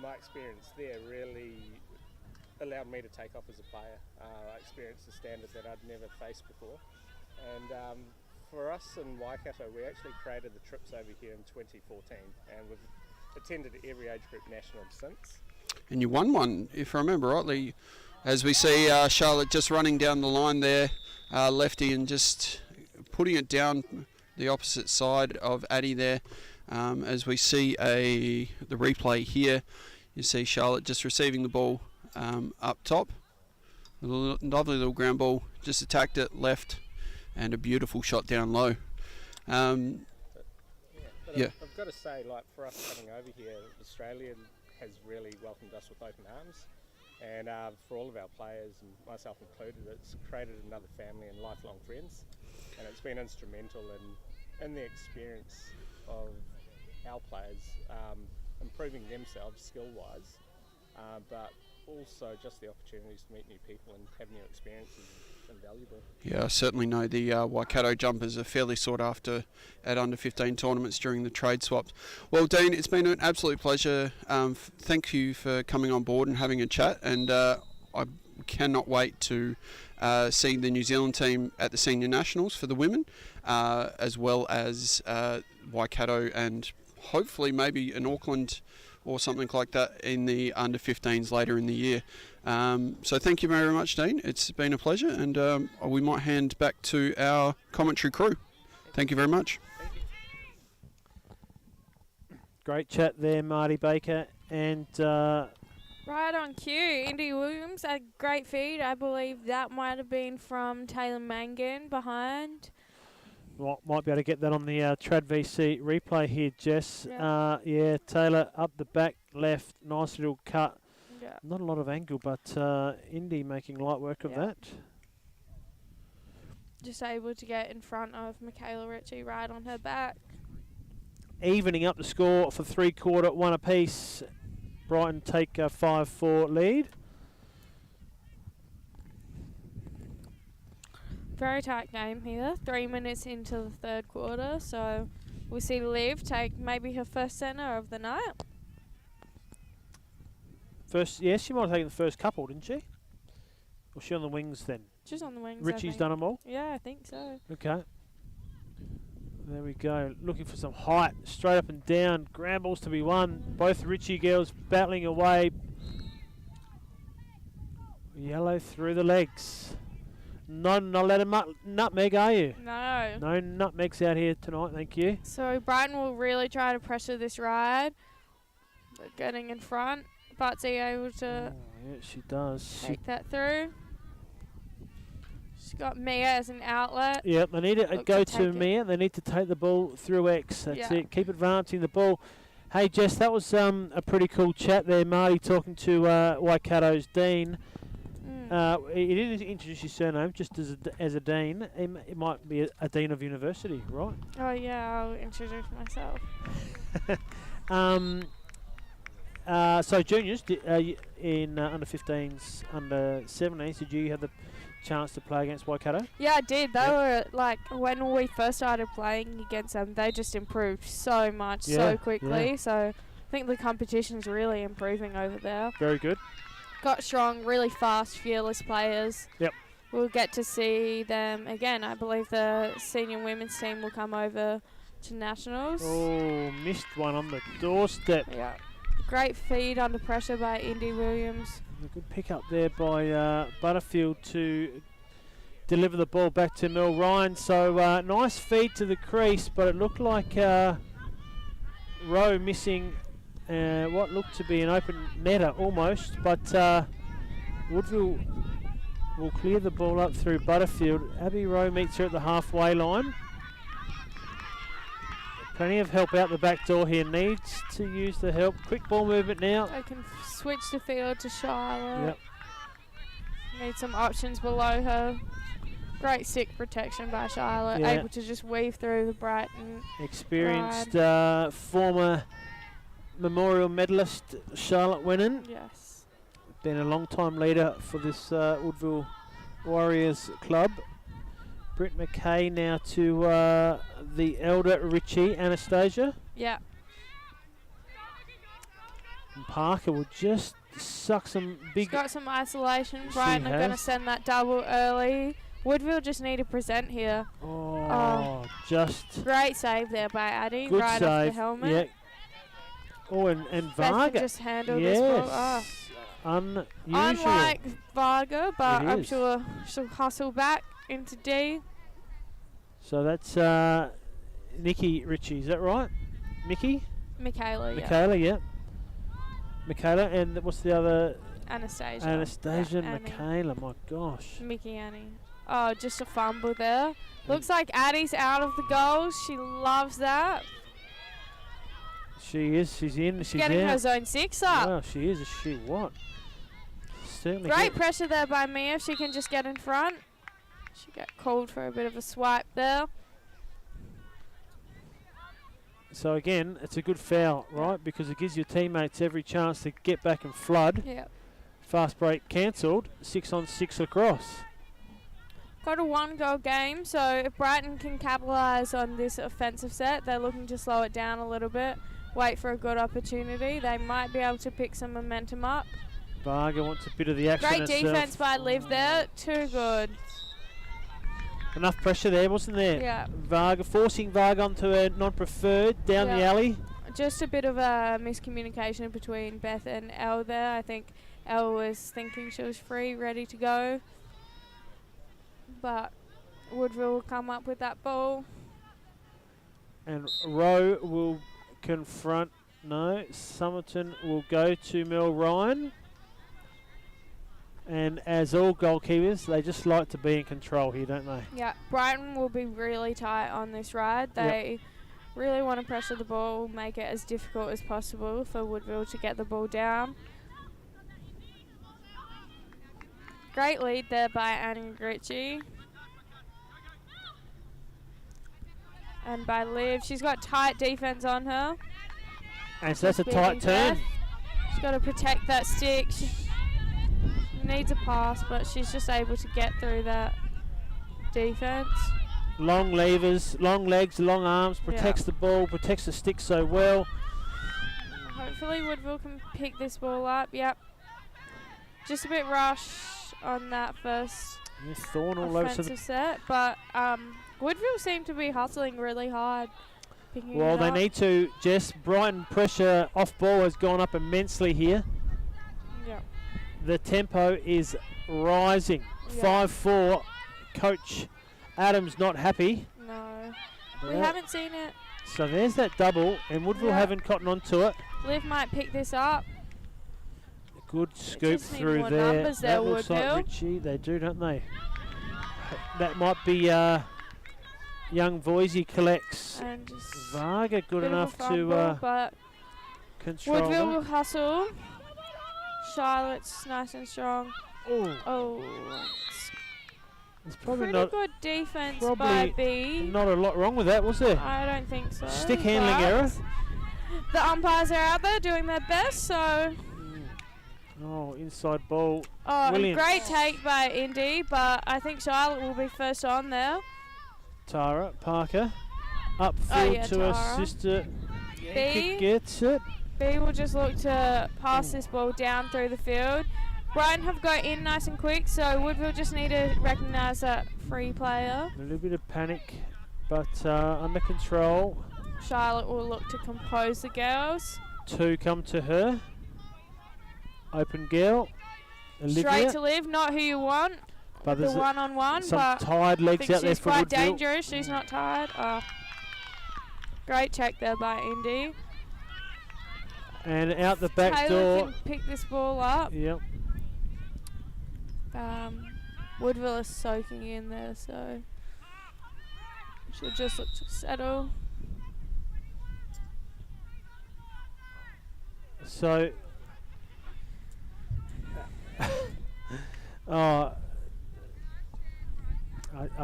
My experience there really allowed me to take off as a player. I experienced a standard that I'd never faced before, and for us in Waikato, we actually created the trips over here in 2014, and we've attended every age group national since. And you won one, if I remember rightly, as we see Charlotte just running down the line there, lefty, and just putting it down the opposite side of Addie there. As we see the replay here, you see Charlotte just receiving the ball up top. A lovely little ground ball, just attacked it left, and a beautiful shot down low. I've got to say, like, for us coming over here, Australia has really welcomed us with open arms, and for all of our players, and myself included, it's created another family and lifelong friends, and it's been instrumental in the experience of our players improving themselves skill-wise, but also just the opportunities to meet new people and have new experiences is invaluable. Yeah, I certainly know the Waikato jumpers are fairly sought after at under-15 tournaments during the trade swaps. Well, Dean, it's been an absolute pleasure. Thank you for coming on board and having a chat, and I cannot wait to see the New Zealand team at the Senior Nationals for the women, as well as Waikato, and hopefully maybe in Auckland or something like that in the under-15s later in the year. So thank you very much, Dean. It's been a pleasure, and we might hand back to our commentary crew. Thank you very much. Thank you. Great chat there, Marty Baker, and Right on cue, Indy Williams, a great feed. I believe that might have been from Taylor Mangan behind. might be able to get that on the Trad VC replay here, Jess. Yeah. Taylor up the back left, nice little cut. Yeah. Not a lot of angle, but Indy making light work of that. Just able to get in front of Michaela Ritchie right on her back. Evening up the score for three-quarter, one apiece. Brighton take a 5-4 lead. Very tight game here. 3 minutes into the third quarter, so we'll see Liv take maybe her first centre of the night. Yes, she might have taken the first couple, didn't she? Or was she on the wings then? She's on the wings. Ritchie's done them all? Yeah, I think so. Okay. There we go. Looking for some height. Straight up and down. Ground balls to be won. Both Ritchie girls battling away. Yellow through the legs. Not let a nutmeg, are you? No. No nutmegs out here tonight, thank you. So Brighton will really try to pressure this ride. They're getting in front. Butsy able to Yeah, she does. take that through. She's got Mia as an outlet. Yeah, they need to Look go to to take it. Mia. They need to take the ball through X. That's Yeah. it. Keep advancing the ball. Hey, Jess, that was a pretty cool chat there. Marty talking to Waikato's Dean. He didn't introduce his surname, just as a dean. It might be a dean of university, right? Oh yeah, I'll introduce myself. So juniors in under 15s, under 17s, did you have the chance to play against Waikato? Yeah, I did. They were like, when we first started playing against them, they just improved so much so quickly. yeah. So I think the competition's really improving over there. Very good. Got strong, really fast, fearless players. Yep. We'll get to see them again. I believe the senior women's team will come over to nationals. Oh, missed one on the doorstep. Yeah. Great feed under pressure by Indy Williams. A good pick up there by Butterfield to deliver the ball back to Mel Ryan. So nice feed to the crease, but it looked like Rowe missing what looked to be an open netter almost. But Woodville will clear the ball up through Butterfield. Abby Rowe meets her at the halfway line. Plenty of help out the back door here. Needs to use the help. Quick ball movement now. They can switch the field to Charlotte. Yep. Need some options below her. Great stick protection by Charlotte. Yeah. Able to just weave through the Brighton. Experienced former memorial medalist Charlotte Winnan. Yes. Been a long time leader for this Woodville Warriors club. Britt McKay now to the elder Richie Anastasia. Yeah. And Parker will just suck some She's big... got some isolation. She Brighton are going to has. send that double early. Woodville just need to present here. Just Great save there by Addie. good right save. off the helmet. Yeah. Oh, and Beth Varga. can just handle this ball. Oh. Unusual. Unlike Varga, but It I'm is. sure she'll hustle back into D. So that's Nikki Ritchie, is that right? Mickey? Michaela, yeah. Michaela, yeah. Michaela, and what's the other? Anastasia. Anastasia and Annie. Michaela, my gosh. Mickey Annie. Oh, just a fumble there. Looks like Addie's out of the goal. She loves that. She is, she's in, she's Getting out. her zone 6 up. Wow, she is, she what? Certainly. Great pressure there by Mia. If she can just get in front. She got called for a bit of a swipe there. So again, it's a good foul, right? Because it gives your teammates every chance to get back and flood. Yeah. Fast break cancelled. 6-on-6 across. Got a 1-goal game, so if Brighton can capitalise on this offensive set, they're looking to slow it down a little bit, wait for a good opportunity. They might be able to pick some momentum up. Varga wants a bit of the action Great herself. defence by Liv there. Too good. Enough pressure there, wasn't there? Yeah. Varga, forcing Varga onto a non-preferred down the Yeah. alley. Just a bit of a miscommunication between Beth and Elle there. I think Elle was thinking she was free, ready to go. But Woodville will come up with that ball. And Rowe will confront, no, Somerton will go to Mel Ryan. And as all goalkeepers, they just like to be in control here, don't they? Yeah, Brighton will be really tight on this ride. They really want to pressure the ball, make it as difficult as possible for Woodville to get the ball down. Great lead there by Annie Ritchie. And by Liv. She's got tight defence on her. And so that's a Beating tight turn. Beth. She's got to protect that stick. She needs a pass, but she's just able to get through that defence. Long levers, long legs, long arms, protects the ball, protects the stick so well. Hopefully Woodville can pick this ball up. Yep. Just a bit rush on that first Yeah, Thorn all over. offensive set, but Woodville seem to be hustling really hard. Well, it they up. need to. Jess, Brighton pressure off ball has gone up immensely here. Yeah. The tempo is rising. Yeah. 5-4. Coach Adams not happy. No. But We haven't seen it. So there's that double, and Woodville Yeah. haven't cottoned onto it. Liv might pick this up. Good scoop just need through more there. numbers there, That looks like Woodville. Richie. They do, don't they? That might be young Voisey collects. And just Varga good bit of a enough fumble, to but control Woodville that. will hustle. Charlotte's nice and strong. Oh, Oh, there's probably pretty not good defense by probably B. not a lot wrong with that, was there? I don't think so. Stick handling but error. The umpires are out there doing their best, so. Oh, inside ball. Oh, Williams. great take by Indy, but I think Charlotte will be first on there. Tara Parker upfield Oh, yeah, to her Tara. sister. B. Yankee gets it. B will just look to pass this ball down through the field. Brighton have got in nice and quick, so Woodville just need to recognise that free player. A little bit of panic, but under control. Charlotte will look to compose the girls. Two come to her. Open girl. Olivia. Straight to Liv, not who you want. But The there's one-on-one, some but tired I legs think out there she's for quite Woodville. dangerous. She's not tired. Oh. Great check there by Indy. And out the back Taylor door. can pick this ball up. Yep. Woodville is soaking in there, so she'll just look to settle. So, I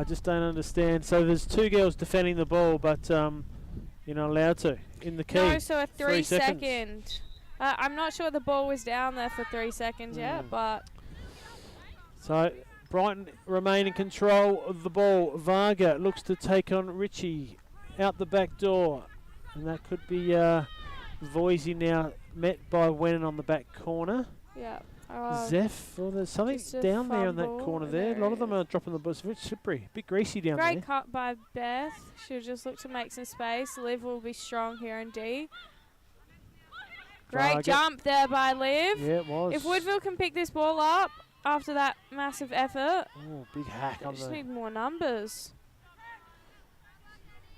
just don't understand. So there's two girls defending the ball, but you're not allowed to in the key. No, so a 3 3 seconds. second. I'm not sure the ball was down there for 3 seconds yet, but So Brighton remain in control of the ball. Varga looks to take on Richie out the back door, and that could be Voisey now met by Wennon on the back corner. yeah. Zeph, well, there's something just a down there in that fumble, corner and there. A there lot it of them are dropping the ball. It's a bit slippery, a bit greasy down Great there. cut by Beth. She'll just look to make some space. Liv will be strong here in D. Great Varga. jump there by Liv. Yeah, it was. If Woodville can pick this ball up after that massive effort, Oh, big hack they on just the. need more numbers.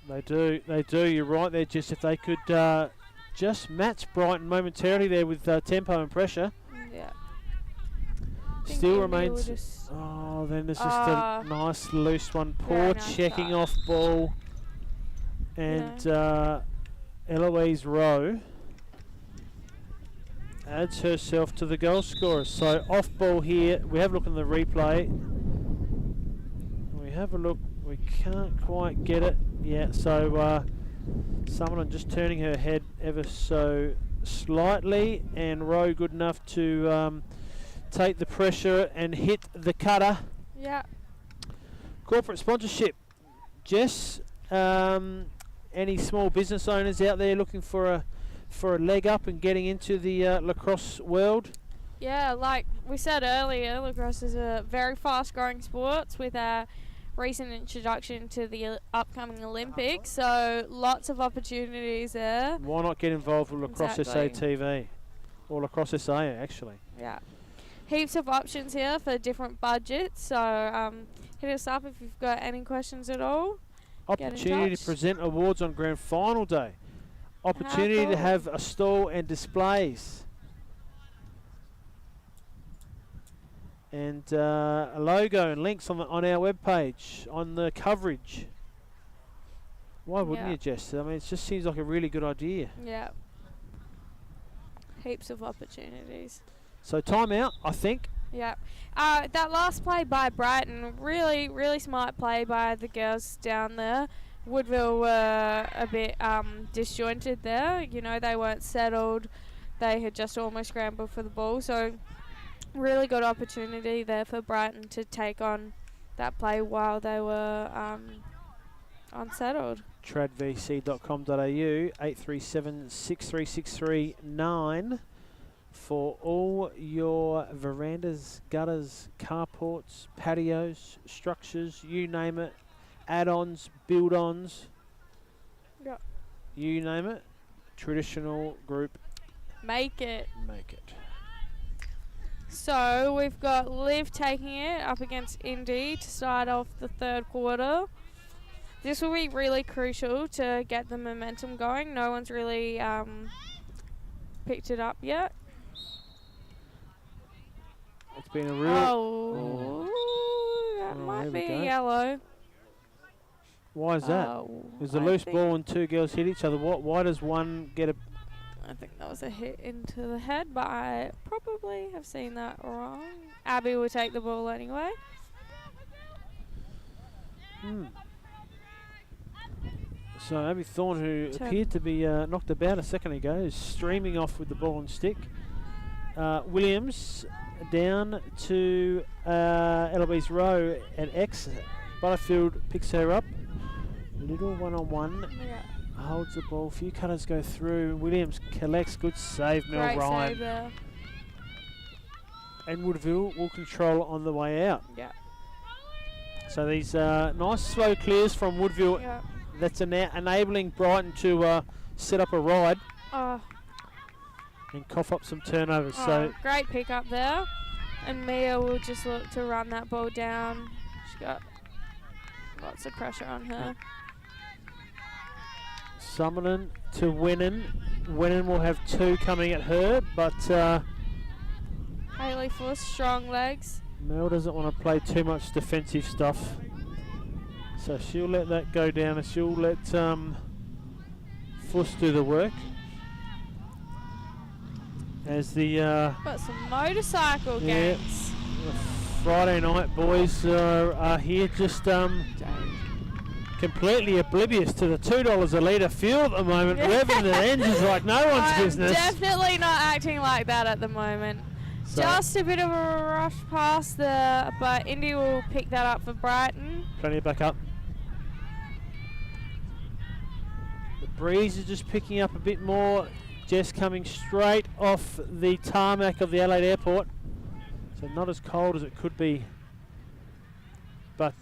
They do. You're right there, Jess. If they could just match Brighton momentarily there with tempo and pressure. Yeah. Still Indy will remains. just- Oh, then there's just Ah. a nice loose one. Poor Very nice checking cut. off ball. And Eloise Rowe adds herself to the goal scorers. So off ball here. We have a look in the replay. We have a look. We can't quite get it. Yeah, so someone just turning her head ever so slightly, and Rowe good enough to take the pressure and hit the cutter. Yeah. Corporate sponsorship. Jess, any small business owners out there looking for a leg up and getting into the lacrosse world? Yeah, like we said earlier, lacrosse is a very fast-growing sport with our recent introduction to the upcoming Olympics, so lots of opportunities there. Why not get involved with Lacrosse Exactly. SA TV? Or Lacrosse SA, actually. Yeah. Heaps of options here for different budgets, so hit us up if you've got any questions at all. Get in Opportunity to touch. present awards on grand final day. Opportunity to cool. have a stall and displays. And a logo and links on our webpage, on the coverage. Why wouldn't Yeah. you, Jess? I mean, it just seems like a really good idea. Yeah. Heaps of opportunities. So timeout, I think. Yeah. That last play by Brighton, really, really smart play by the girls down there. Woodville were a bit disjointed there. You know, they weren't settled. They had just almost scrambled for the ball. So really good opportunity there for Brighton to take on that play while they were unsettled. tradvc.com.au 837-63639 for all your verandas, gutters, carports, patios, structures, you name it. add-ons, build-ons, Yep. you name it. Traditional group, Make it. make it. So we've got Liv taking it up against Indy to start off the third quarter. This will be really crucial to get the momentum going. No one's really picked it up yet. It's been a real... Oh, that Oh, might there be we go. a yellow. Why is that? Oh, There's a I loose think- ball and two girls hit each other. Why does one get a... I think that was a hit into the head, but I probably have seen that wrong. Abby will take the ball anyway. So Abby Thorne, who Turn. appeared to be knocked about a second ago, is streaming off with the ball and stick. Williams down to Eloise Rowe at X. Butterfield picks her up. Little one-on-one. Yeah. Holds the ball. Few cutters go through. Williams collects. Good save, Mel Great Ryan. save there. And Woodville will control on the way out. Yeah. So these nice slow clears from Woodville. Yeah. That's enabling Brighton to set up a ride Oh, and cough up some turnovers. So great pick up there. And Mia will just look to run that ball down. She's got lots of pressure on her. Summerlin to Winnan. Winnan will have two coming at her, but Hayley Fuss, strong legs. Mel doesn't want to play too much defensive stuff. So she'll let that go down and she'll let Fuss do the work. As the Got some motorcycle Yeah. gangs. Friday night boys are here just completely oblivious to the $2 a litre fuel at the moment, revving the engines like no one's I'm business. definitely not acting like that at the moment. So Just a bit of a rush past there, but Indy will pick that up for Brighton. plenty of back up. The breeze is just picking up a bit more. Jess coming straight off the tarmac of the Adelaide Airport. So not as cold as it could be. But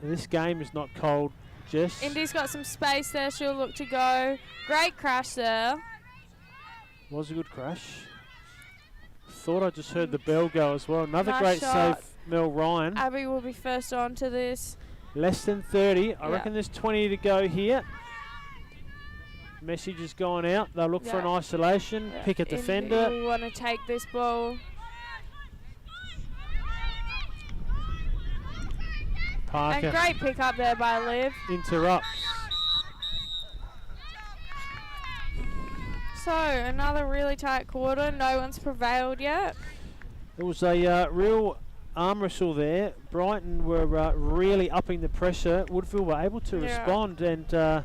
this game is not cold, Jess. Indy's got some space there. She'll look to go. Great crash there. Was a good crash. Thought I just heard the bell go as well. Another Nice great shot. save, Mel Ryan. Abby will be first on to this. Less than 30. I Yeah. reckon there's 20 to go here. Message is gone out. They'll look for an Yeah. isolation, Yeah, pick a Indy defender. will want to take this ball. Parker And great pick up there by Liv. interrupts. So another really tight quarter. No one's prevailed yet. It was a real arm wrestle there. Brighton were really upping the pressure. Woodville were able to Yeah. respond and they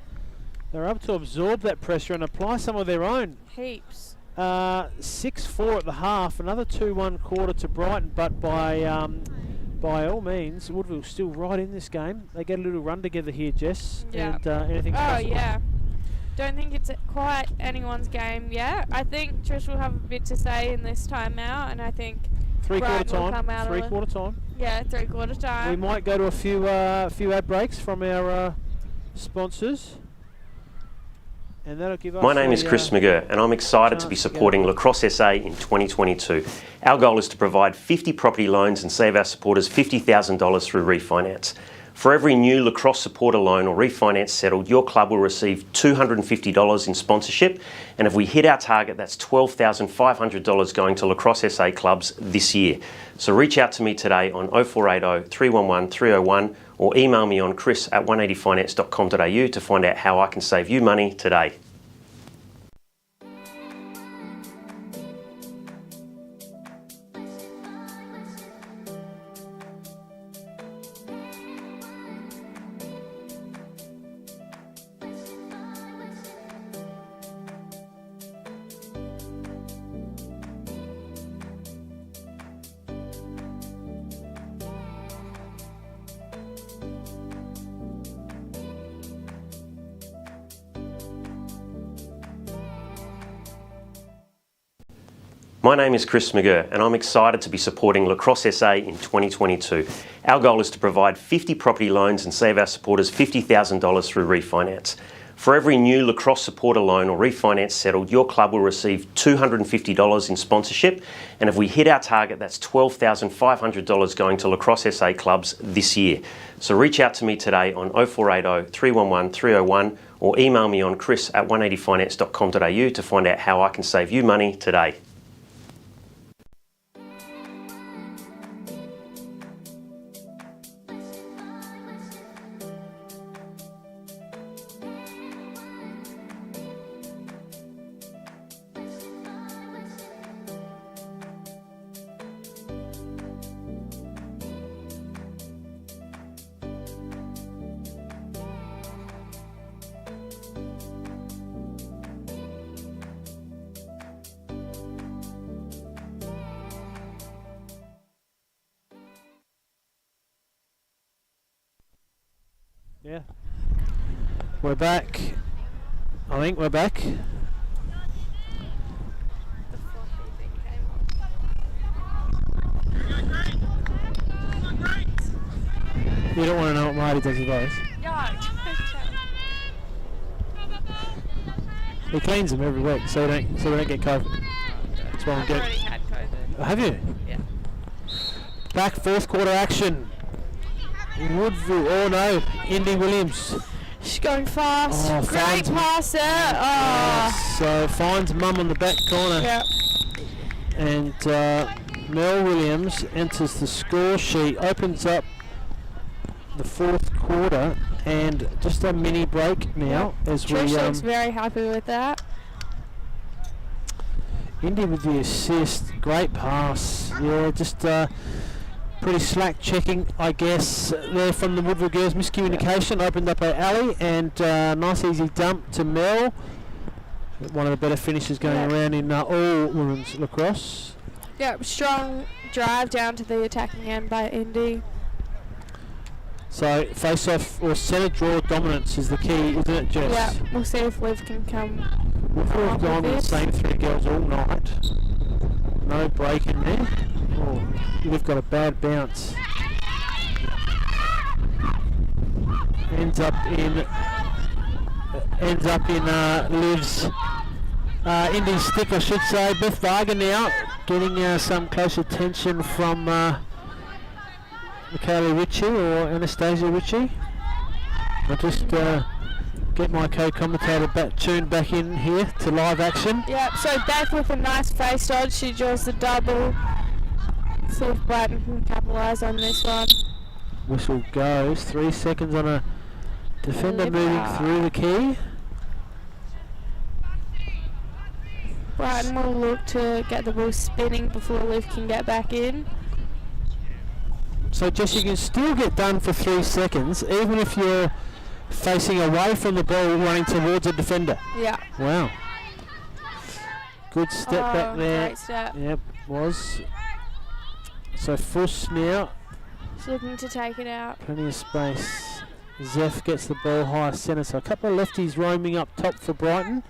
were able to absorb that pressure and apply some of their own. Heaps. 6-4 at the half. Another 2-1 quarter to Brighton, but by all means, Woodville's still right in this game. They get a little run together here, Jess. Yeah. And anything's Oh possible. yeah. Don't think it's quite anyone's game yet. I think Trish will have a bit to say in this timeout, and I think Three-quarter Brighton will come time. out of it. Three-quarter time. Yeah, 3/4 time. We might go to a few ad breaks from our sponsors. And that'll give us My name is Chris McGurr and I'm excited to be chance to go. supporting Lacrosse SA in 2022. Our goal is to provide 50 property loans and save our supporters $50,000 through refinance. For every new Lacrosse supporter loan or refinance settled, your club will receive $250 in sponsorship, and if we hit our target, that's $12,500 going to Lacrosse SA clubs this year. So reach out to me today on 0480 311 301 or email me on chris@180finance.com.au to find out how I can save you money today. My name is Chris McGurr and I'm excited to be supporting Lacrosse SA in 2022. Our goal is to provide 50 property loans and save our supporters $50,000 through refinance. For every new Lacrosse supporter loan or refinance settled, your club will receive $250 in sponsorship, and if we hit our target, that's $12,500 going to Lacrosse SA clubs this year. So reach out to me today on 0480 311 301 or email me on chris@180finance.com.au to find out how I can save you money today. Yeah. We're back. I think we're back. You don't want to know what Marty does with those. He cleans them every week, so we don't get COVID. That's why I'm getting. Already had COVID. Have you? Yeah. Back fourth quarter action. Woodville, oh no, Indy Williams. She's going fast. Oh, Great pass there. Oh. So finds mum on the back corner. Yep. And Mel Williams enters the score sheet, opens up the fourth quarter, and just a mini break now as Trish we. looks very happy with that. Indy with the assist, great pass. Yeah, just pretty slack checking, I guess, there from the Woodville girls. Miscommunication, opened up an alley, and nice easy dump to Mel. One of the better finishes going around in all women's lacrosse. Yep, strong drive down to the attacking end by Indy. So face-off or centre draw dominance is the key, isn't it, Jess? Yeah, we'll see if Liv can come. Woodville have gone with the same three girls all night. No break in there. Oh, we've got a bad bounce. Ends up in Liv's Indy stick, I should say. Beth Varga now getting some close attention from Michaela Ritchie or Anastasia Ritchie. I'll just get my co-commentator tuned back in here to live action. Yep, so Beth with a nice face dodge, she draws the double. See if Brighton can capitalise on this one. Whistle goes, 3 seconds on a defender moving through the key. Brighton will look to get the ball spinning before Liv can get back in. So Jess, you can still get done for 3 seconds, even if you're facing away from the ball running towards a defender. Yeah. Wow. Good step back there. Great step. Yep, was. So Fuss now. She's looking to take it out. Plenty of space. Zeph gets the ball high centre. So a couple of lefties roaming up top for Brighton.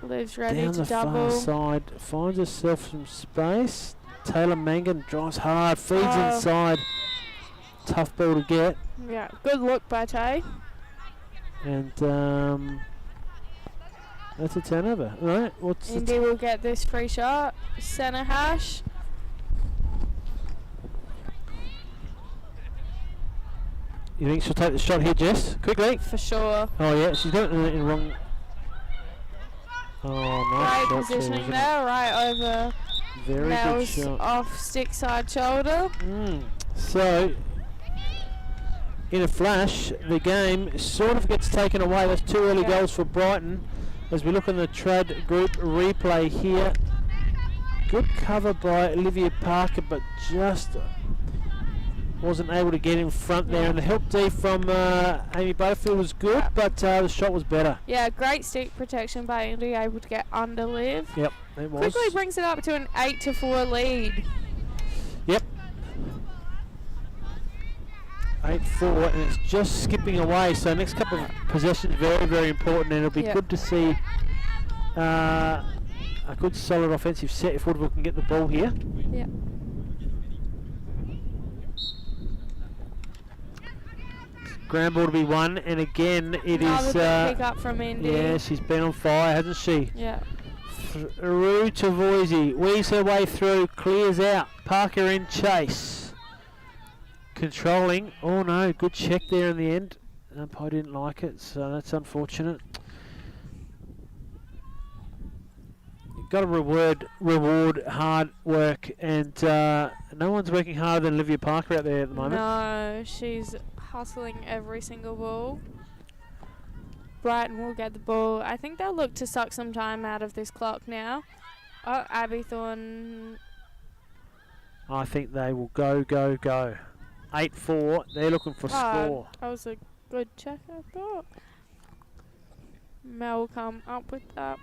Liv's ready Down to the double. far side, finds herself some space. Taylor Mangan drives hard, feeds inside. Tough ball to get. Yeah, good look by Tay. And that's a turnover. Right, what's Indy will get this free shot. Centre hash. You think she'll take the shot here, Jess? Quickly. For sure. Oh yeah, she's got it in the wrong. Oh, nice Great shot positioning too, there, right over Very Mel's good shot. off stick side shoulder. So, in a flash, the game sort of gets taken away. That's 2 early goals for Brighton. As we look on the trad group replay here, good cover by Olivia Parker, but just wasn't able to get in front there. And the help D from Amy Butterfield was good, but the shot was better. Yeah, great stick protection by Indy, able to get under Liv. Yep, it was. Quickly brings it up to an 8-4 lead. Yep. 8-4, and it's just skipping away. So next couple of possessions very, very important, and it'll be good to see a good solid offensive set if Woodville can get the ball here. Yeah. Ground ball to be won, and again it Another is. good pick up from Indy. Yeah, she's been on fire, hasn't she? Yeah. Through to Voisey, weaves her way through, clears out. Parker in chase. Controlling. Oh no, good check there in the end. Umpire didn't like it, so that's unfortunate. You've got to reward hard work, and no one's working harder than Olivia Parker out there at the moment. No, she's hustling every single ball. Brighton will get the ball. I think they'll look to suck some time out of this clock now. Oh, Abby Thorne. I think they will go. 8-4. They're looking for score. That was a good check, I thought. Mel will come up with that.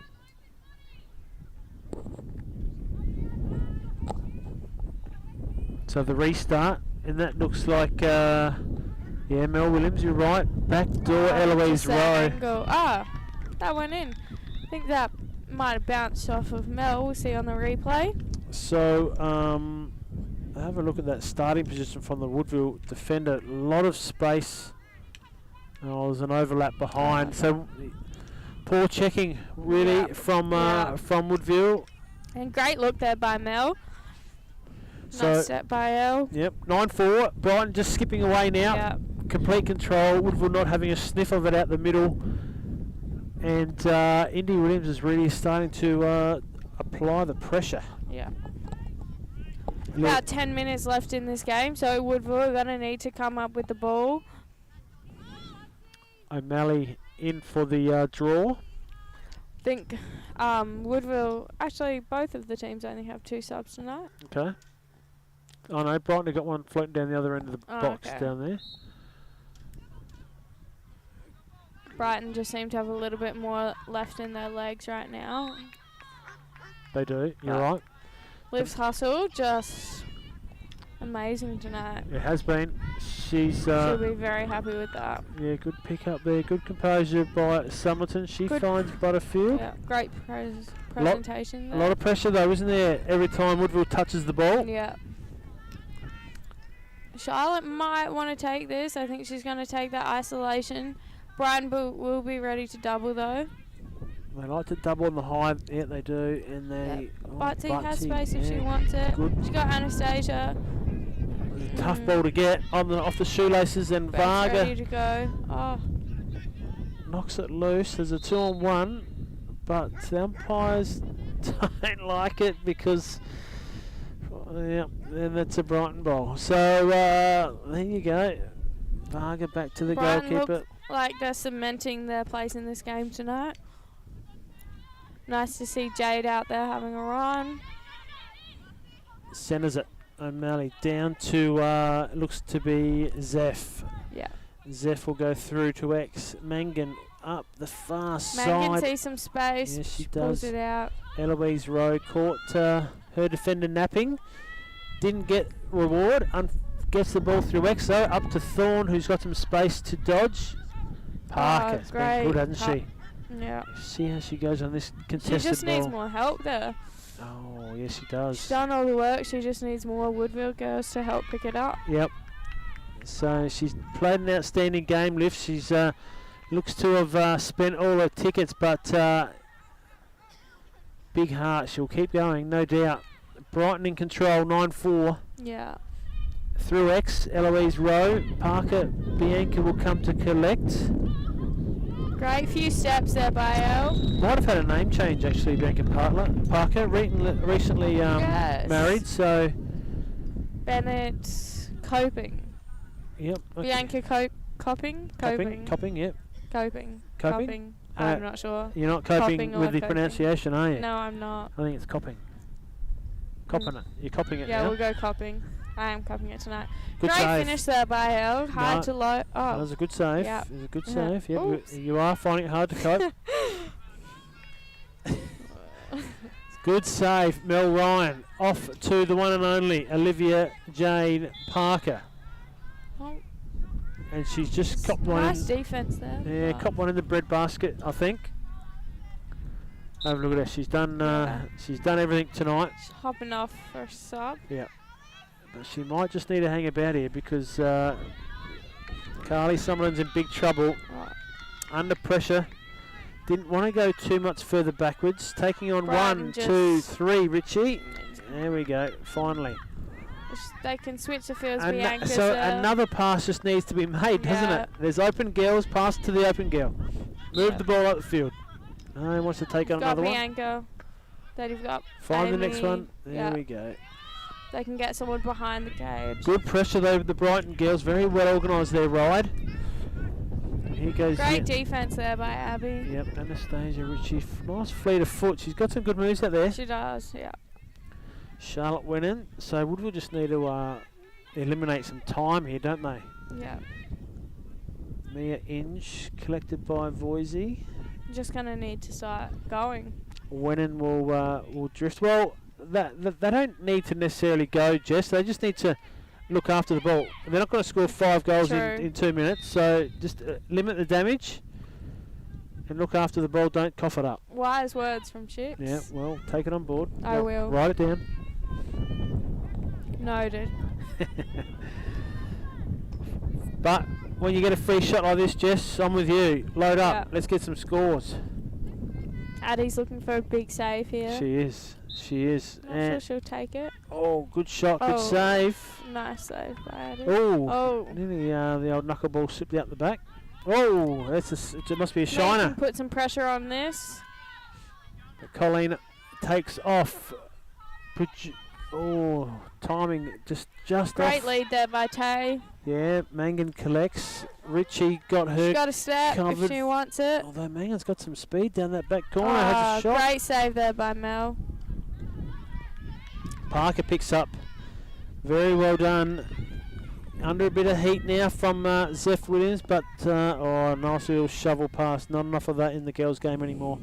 So the restart, and that looks like, yeah, Mel Williams, you're right. Back door, Eloise Rowe. That went in. I think that might have bounced off of Mel. We'll see on the replay. So, have a look at that starting position from the Woodville defender. A lot of space. Oh, there's an overlap behind. So, poor checking, really, from Woodville. And great look there by Mel. So, Nice step by Elle. Yep, 9-4. Brighton just skipping away now. Yep. Complete control. Woodville not having a sniff of it out the middle. And Indy Williams is really starting to apply the pressure. Yeah. About 10 minutes left in this game, so Woodville are going to need to come up with the ball. O'Malley in for the draw. I think Woodville, actually both of the teams only have 2 subs tonight. Okay. Oh no, Brighton have got one floating down the other end of the box down there. Brighton just seem to have a little bit more left in their legs right now. They do, you're right. Liv's hustle, just amazing tonight. It has been. She's She'll be very happy with that. Yeah, good pick up there. Good composure by Summerton. She finds Butterfield. Yeah, great presentation there. A lot of pressure though, isn't there? Every time Woodville touches the ball. Yeah. Charlotte might want to take this. I think she's going to take that isolation. Brighton will be ready to double though. They like to double on the high. Yeah, they do. And they. Butsy has space if she wants it. Good. She's got Anastasia. Tough ball to get off the shoelaces, and Varga ready to go. Oh. knocks it loose. There's a 2-on-1, but the umpires don't like it because, yeah, then that's a Brighton ball. So there you go. Varga back to the Brighton goalkeeper. look like they're cementing their place in this game tonight. Nice to see Jade out there having a run. Centres it. O'Malley down to looks to be Zeph. Yeah. Zeph will go through to X. Mangan up the far Mangan side. sees some space. Yes, she pulls does. it out. Eloise Rowe caught her defender napping. Didn't get reward. Gets the ball through X though. Up to Thorne, who's got some space to dodge. Parker's been good, hasn't she? Yeah. See how she goes on this contested She just ball. needs more help there. Oh, yes, she does. She's done all the work. She just needs more Woodville girls to help pick it up. Yep. So she's played an outstanding game, Liv. She's looks to have spent all her tickets, but big heart. She'll keep going, no doubt. Brighton in control, 9-4. Yeah. Through X, Eloise Rowe. Parker Bianca will come to collect. Great few steps there by Elle. Might have had a name change actually, Bianca Parker. Recently married, so. Bennett Coping. Yep. Okay. Bianca Coping? Coping, yep. Coping. Coping? I'm not sure. You're not coping Coping or with the coping. pronunciation, are you? No, I'm not. I think it's copping. Copping it. You're copping it Yeah, now? we'll go coping. I am coping it tonight. Good Great save. finish there by Elle. Hard to load. Oh. That was a good save. Yep. It was a good Yeah. save. Yep. Oops. You are finding it hard to cope. Good save, Mel Ryan. Off to the one and only Olivia Jane Parker. Oh. And she's just copped one Nice in. defence there. Yeah, copped one in the bread basket, I think. Have a look at her. She's done. Yeah. She's done everything tonight. She's hopping off for a sub. But she might just need to hang about here because Carly Summerlin's in big trouble. Right. Under pressure. Didn't want to go too much further backwards. Taking on Brighton 1, just 2, 3. Richie. There we go. Finally. They can switch the fields. And Bianca's so there. another pass just needs to be made, doesn't Yeah. it? There's open girls. Pass to the open girl. Move the ball up the field. Oh, he wants to take on Got another one. Bianca. Then you've got Find the Amy. next one. There Yeah. we go. They can get someone behind the cage. Good pressure though with the Brighton girls. Very well organised their ride. Here goes. Great defence there by Abby. Yep, Anastasia Ritchie. Nice fleet of foot. She's got some good moves out there. She does, yeah. Charlotte winning. So Woodville just need to eliminate some time here, don't they? Yeah. Mia Inge collected by Voisey. Just gonna need to start going. Winning will drift. Well, they don't need to necessarily go, Jess. They just need to look after the ball. They're not going to score 5 goals in 2 minutes, so just limit the damage and look after the ball. Don't cough it up. Wise words from Chips. Yeah, well, take it on board. I will. Write it down. Noted. But when you get a free shot like this, Jess, I'm with you. Load up. Yeah. Let's get some scores. Addie's looking for a big save here. She is. She is. Not sure she'll take it. Oh, good shot. Good Oh. save. Nice save by Addie. Oh. Nearly the old knuckleball slipped out the back. Oh, it must be a shiner. Put some pressure on this. But Colleen takes off. Timing just Great off. lead there by Tay. Yeah, Mangan collects. Richie got her She's got a step covered. if she wants it. Although Mangan's got some speed down that back corner. Has a shot. Great save there by Mel. Parker picks up. Very well done. Under a bit of heat now from Zeph Williams, but nice little shovel pass. Not enough of that in the girls' game anymore.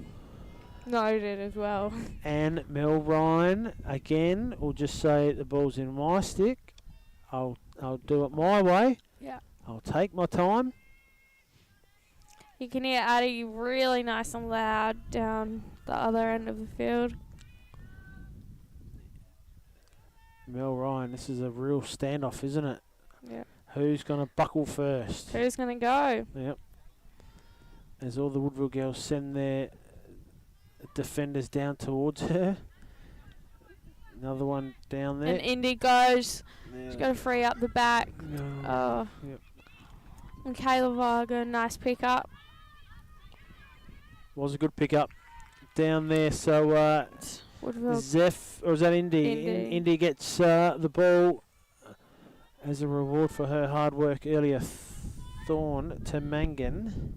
Noted as well. And Mel Ryan again will just say the ball's in my stick. I'll do it my way. Yeah. I'll take my time. You can hear Addie really nice and loud down the other end of the field. Mel Ryan, this is a real standoff, isn't it? Yeah. Who's going to buckle first? Who's going to go? Yep. As all the Woodville girls send their defenders down towards her. Another one down there. And Indy goes. Yeah. She's got to free up the back. No. Oh. Yep. And Kayla Varga, nice pick up. Was a good pick up down there. So Woodville. Zeph, or is that Indy? Indy. Indy gets the ball as a reward for her hard work earlier. Thorn to Mangan.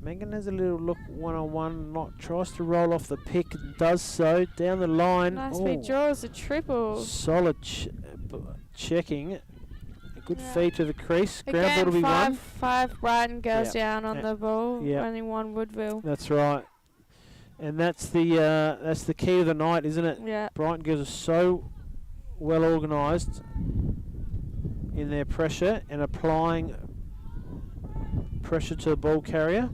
Mangan has a little look one-on-one, tries to roll off the pick, and does so down the line. Nice big draws, a triple. Solid checking. A good feed to the crease. Ground ball Again, to be won. five Brighton girls down on the ball. Yep. Only one Woodville. That's right. And that's the key of the night, isn't it? Yeah. Brighton girls are so well organised in their pressure and applying pressure to the ball carrier.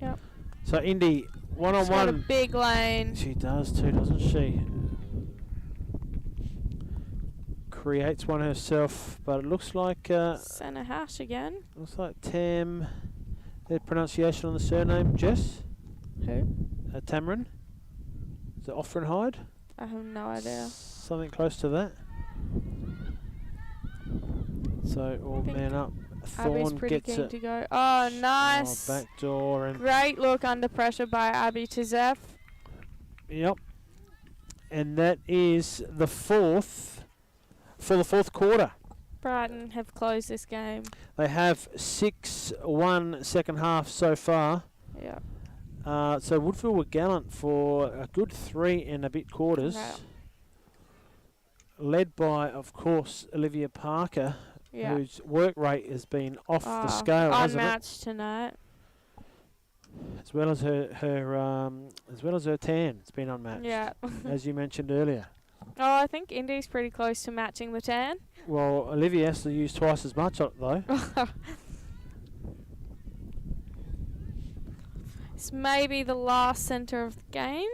Yep. So Indy, She's got a one-on-one. big lane. She does too, doesn't she? Creates one herself, but it looks like Centre hash again. looks like Tam. The pronunciation on the surname, Jess? Who? Tamarin. Is it Offrenhide? I have no idea. Something close to that. So all man up. Abby's Thorn pretty gets keen it. to go. Oh, nice. Back door and Great look under pressure by Abby to Zeph. yep. And that is the fourth for the fourth quarter. Brighton have closed this game. They have 6-1 second half so far. Yeah. So Woodville were gallant for a good 3 and a bit quarters. Wow. Led by, of course, Olivia Parker, Yeah. whose work rate has been off the scale, hasn't it? Unmatched tonight. As well as her tan, it's been unmatched. Yeah. As you mentioned earlier. Oh, I think Indy's pretty close to matching the tan. Well, Olivia has to use twice as much though. It's maybe the last centre of the game.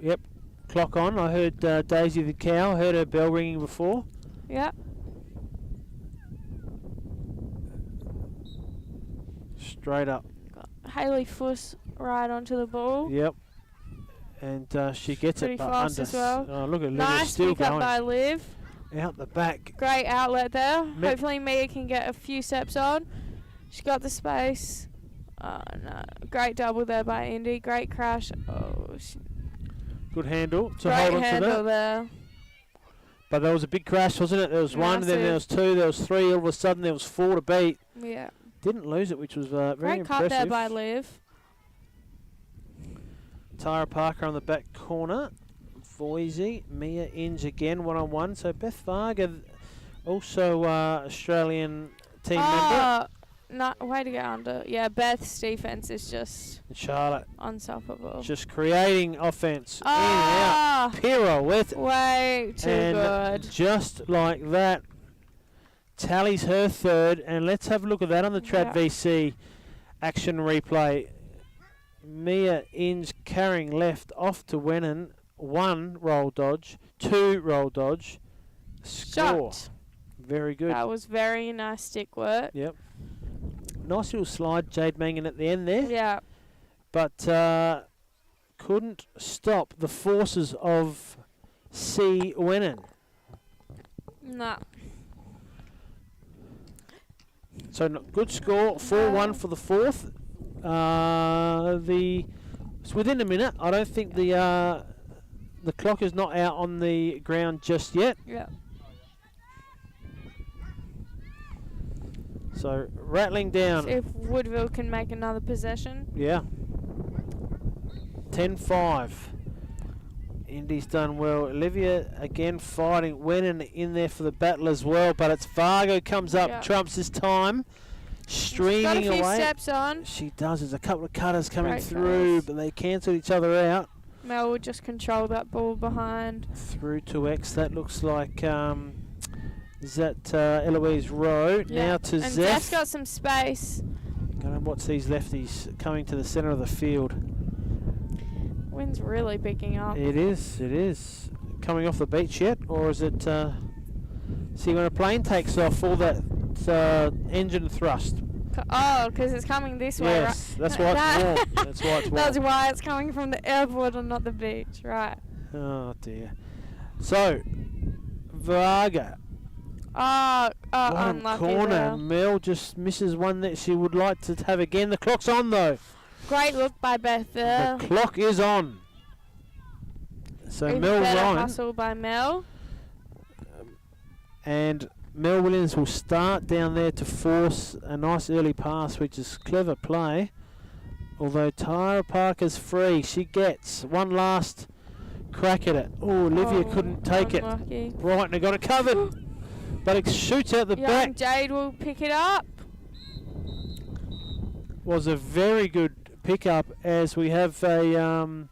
Yep. Clock on. I heard Daisy the cow. Heard her bell ringing before. Yep. Straight up. Haley Fuss right onto the ball. Yep. And she gets Pretty it but fast under. as well. Oh, look at Lydia Nice still pick up going. by Liv. Out the back. Great outlet there. Me- Hopefully Mia can get a few steps on. She got the space. Oh no. Great double there by Indy. Great crash. Oh, Good handle to great hold on to handle that. there. But there was a big crash, wasn't it? There was one, then there was two, there was three. All of a sudden, there was four to beat. Yeah. Didn't lose it, which was very Great impressive. cut there by Liv. Tara Parker on the back corner. Voisey, Mia Inge again, one-on-one. So Beth Varga, also Australian team member. No, way to go under. Yeah, Beth's defense is just And Charlotte unstoppable. just creating offense. In Ah, and out. Pirouette. way too And good. just like that, tallies her third. And let's have a look at that on the Trad Yeah. VC action replay. Mia Inge carrying left off to Wennon. 1 roll dodge, 2 roll dodge. Score. Shot. Very good. That was very nice stick work. Yep. Nice little slide, Jade Mangan at the end there. Yeah. But couldn't stop the forces of C. Wennon. No. So good score, 4-1 for the fourth. It's within a minute. I don't think the clock is not out on the ground just yet. Yeah. So rattling down. See if Woodville can make another possession. Yeah. 10-5. Indy's done well. Olivia again fighting. Wennon in there for the battle as well, but it's Vargo comes up, Yeah. trumps his time. Streaming Got a few away. steps on. She does. There's a couple of cutters coming Great through, cutters. but they cancel each other out. Mel will just control that ball behind. Through to X. That looks like is that Eloise Rowe. Yeah. Now to And Zeph. Zeph's got some space. Gonna watch these lefties coming to the centre of the field. Wind's really picking up. It is. It is. Coming off the beach yet, or is it? See, when a plane takes off, all that engine thrust. Oh, because it's coming this way, right? Yes, that's why it's warm. That's why it's warm. That's why it's coming from the airport and not the beach, right? Oh dear. So, Varga. Bottom Bottom corner. there. Mel just misses one that she would like to have again. The clock's on though. Great look by Beth there. The clock is on. So Even Mel better Ryan hustle by Mel. and Mel Williams will start down there to force a nice early pass, which is clever play. Although Tyra Parker's free, she gets one last crack at it. Oh, Olivia couldn't take unlucky. it. Brighton got it covered, but it shoots out the Young back. Jade will pick it up. Was a very good pickup as we have a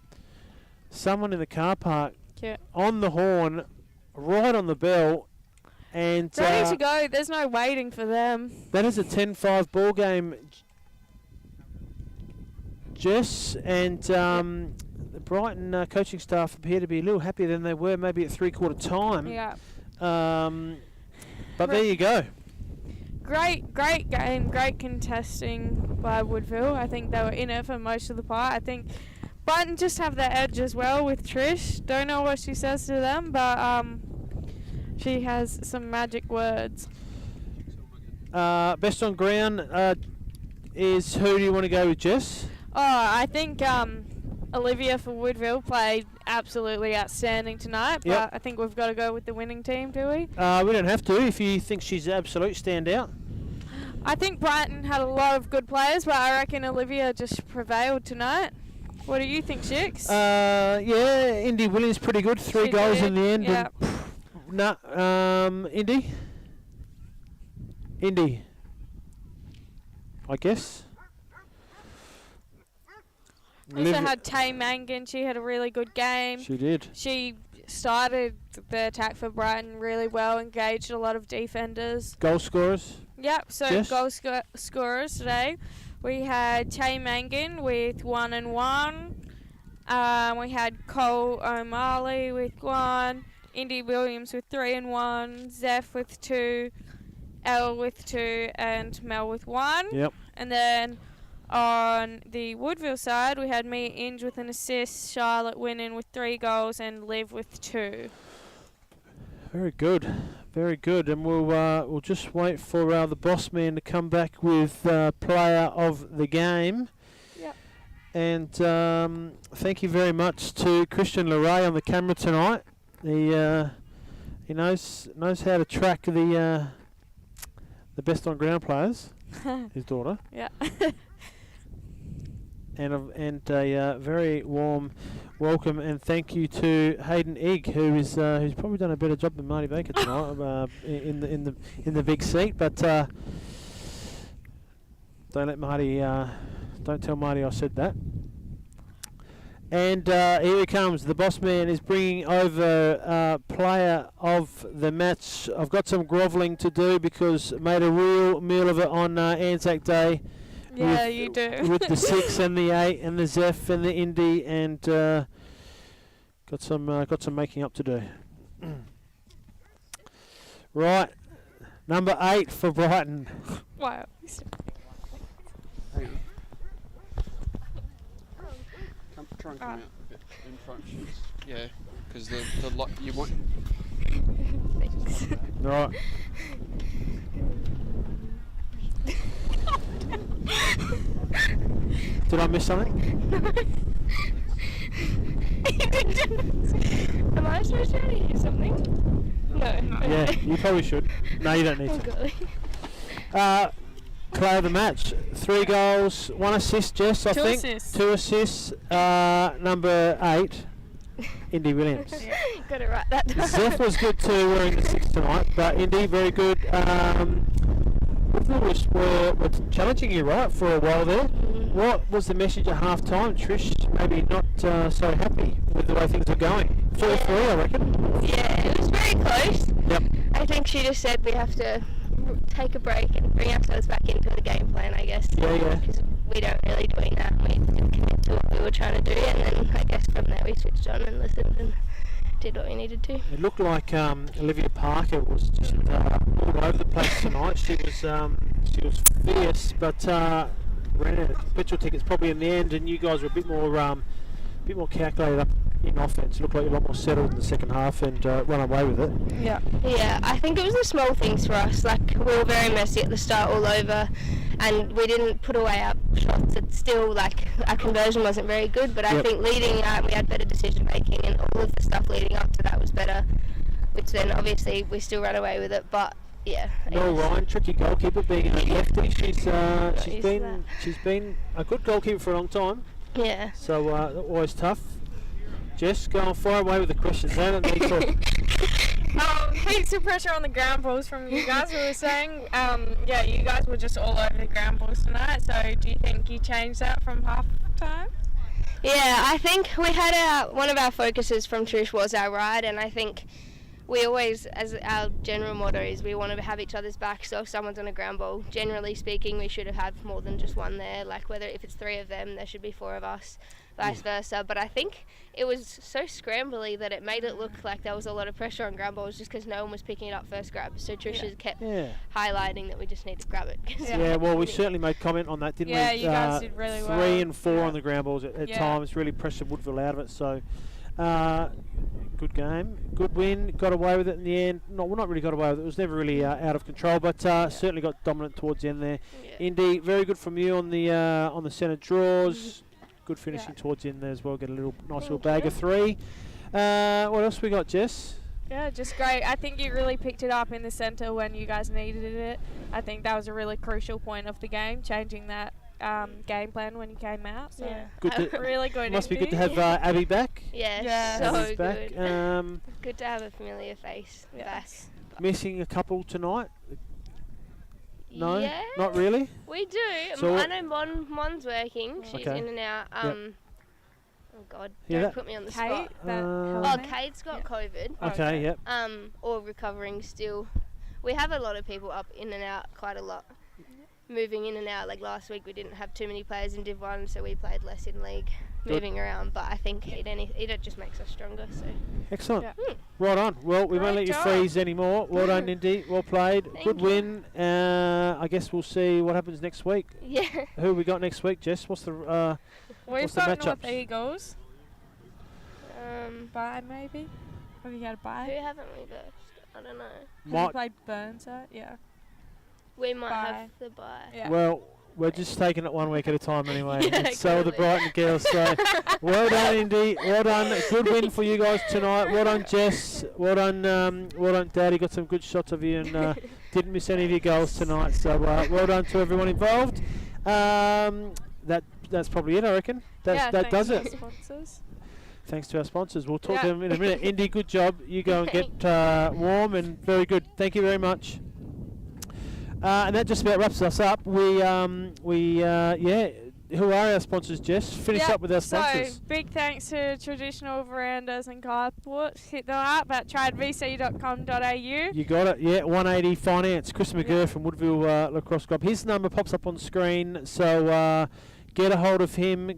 someone in the car park Yeah. on the horn, right on the bell, and Ready to go. There's no waiting for them. that is a 10-5 ball game. Jess and the Brighton coaching staff appear to be a little happier than they were maybe at three-quarter time. Yeah. But there you go. Great game. Great contesting by Woodville. I think they were in it for most of the part. I think Brighton just have their edge as well with Trish. Don't know what she says to them, but she has some magic words. Best on ground is who do you want to go with, Jess? Oh, I think Olivia for Woodville played absolutely outstanding tonight, but Yep. I think we've got to go with the winning team, do we? We don't have to if you think she's absolute standout. I think Brighton had a lot of good players, but I reckon Olivia just prevailed tonight. What do you think, Chicks? Yeah, Indy Williams pretty good. 3 She goals did, in the end. yeah. Indy. I guess. Also Olivia- had Tay Mangan. She had a really good game. She did. She started the attack for Brighton really well, engaged a lot of defenders. Goal scorers. Yep, so Jess? goal scorers today. we had Che Mangan with 1 and 1. We had Cole O'Malley with 1. Indy Williams with 3 and 1. Zeph with 2. Elle with 2. And Mel with 1. Yep. And then on the Woodville side, we had me, Inge with an assist, Charlotte winning with 3 goals, and Liv with 2. Very good, very good. And we'll just wait for the boss man to come back with player of the game. Yep. And thank you very much to Christian Leray on the camera tonight. He knows how to track the best on ground players. His daughter. Yeah. And a very warm welcome and thank you to Hayden Egg, who's probably done a better job than Marty Baker tonight in the big seat. But don't tell Marty I said that. And here he comes. The boss man is bringing over player of the match. I've got some grovelling to do because made a real meal of it on Anzac Day. Yeah, you do. With the 6 and the 8 and the Zeph and the Indy, and got some making up to do. Right, number 8 for Brighton. Wow. Try and come out a bit in front. Yeah, because the lot you want. Thanks. Right. Did I miss something? Am I supposed to hear something? No. Yeah, you probably should. No, you don't need to. Player of the match. 3 goals, 1 assist, Jess, I think. 2 assists. 2 assists. Number 8, Indy Williams. Got to write that down. Zeph was good too, wearing the 6 tonight, but Indy, very good. Were challenging you, right, for a while there. What was the message at half time? Trish maybe not so happy with the way things are going. 4-3, I reckon. Yeah, it was very close. Yep. I think she just said we have to take a break and bring ourselves back into the game plan, I guess. Yeah. Because we don't really doing that. We didn't commit to what we were trying to do, and then I guess from there we switched on and listened and did what we needed to. It looked like Olivia Parker was just all over the place tonight. She was fierce, but ran out of petrol tickets probably in the end, and you guys were a bit more calculated up in offence. Looked like you were a lot more settled in the second half and run away with it. Yeah. Yeah, I think it was the small things for us. Like, we were very messy at the start all over, and we didn't put away our shots. It's still, like, our conversion wasn't very good, but I think leading out, we had better decision making, and all of the stuff leading up to that was better, which then obviously we still ran away with it, but yeah. Noel Ryan, tricky goalkeeper, being a lefty. She's been a good goalkeeper for a long time. Yeah. So always tough. Jess, go on, fire away with the questions. They don't need to. Heaps of pressure on the ground balls from you guys. We were saying, yeah, you guys were just all over the ground balls tonight. So do you think you changed that from half time? Yeah, I think we had one of our focuses from Trish was our ride, and I think we always, as our general motto is, we want to have each other's back. So if someone's on a ground ball, generally speaking, we should have more than just one there. Like, whether if it's 3 of them, there should be 4 of us, vice versa. But I think it was so scrambly that it made it look like there was a lot of pressure on ground balls just because no one was picking it up first grab. So Trish kept highlighting that we just need to grab it. Yeah, well, we certainly made comment on that, didn't we? Yeah, you guys did really 3 well. and 4 on the ground balls at times, really pressured Woodville out of it. So, good game, good win, got away with it in the end. No, well, not really got away with it. It was never really out of control, but certainly got dominant towards the end there. Yeah. Indy, very good from you on the centre draws. Good finishing towards the end there as well. Get a nice little bag of 3. What else we got, Jess? Yeah, just great. I think you really picked it up in the centre when you guys needed it. I think that was a really crucial point of the game, changing that game plan when you came out. So Good to, really good. must be good to have Abby back. Yeah, so Abby's good. back. Good to have a familiar face back. Missing a couple tonight. No, Yeah, not really. we do. So I know Mon's working. She's in and out. Oh God, don't put me on the spot. Kate's got COVID. Okay, yep. Or recovering still. We have a lot of people up in and out quite a lot. moving in and out. Like last week we didn't have too many players in Div 1, so we played less in league, moving around. But I think it just makes us stronger. So Excellent. Yeah. Right on. Well, we won't Great let you job. freeze anymore. Well done, Indy. Well played. Thank Good you. win. I guess we'll see what happens next week. yeah. Who we got next week, Jess? What's the We've What's the got matchups? North Eagles. Who Bye maybe. Have you had a bye? haven't we versed? I don't know. Have you Might, played Burns? Yeah. We might Bye. have the bye. Yeah. well, we're just taking it 1 week at a time anyway. Yeah, And so are the clearly. Brighton girls. So well done, Indy. Well done. Good win for you guys tonight. Well done, Jess. Well done, Daddy. Got some good shots of you and didn't miss any of your goals tonight. So well done to everyone involved. That's probably it, I reckon. That does thanks it. to our sponsors. Thanks to our sponsors. We'll talk Yeah. to them in a minute. Indy, good job. You go and get warm and very good. Thank you very much. And that just about wraps us up. Who are our sponsors, Jess? Finish up with our sponsors. So, big thanks to Traditional Verandas and Carports. Hit them up at tradevc.com.au. You got it, yeah. 180 Finance. Chris McGurr from Woodville Lacrosse Club. His number pops up on screen, so get a hold of him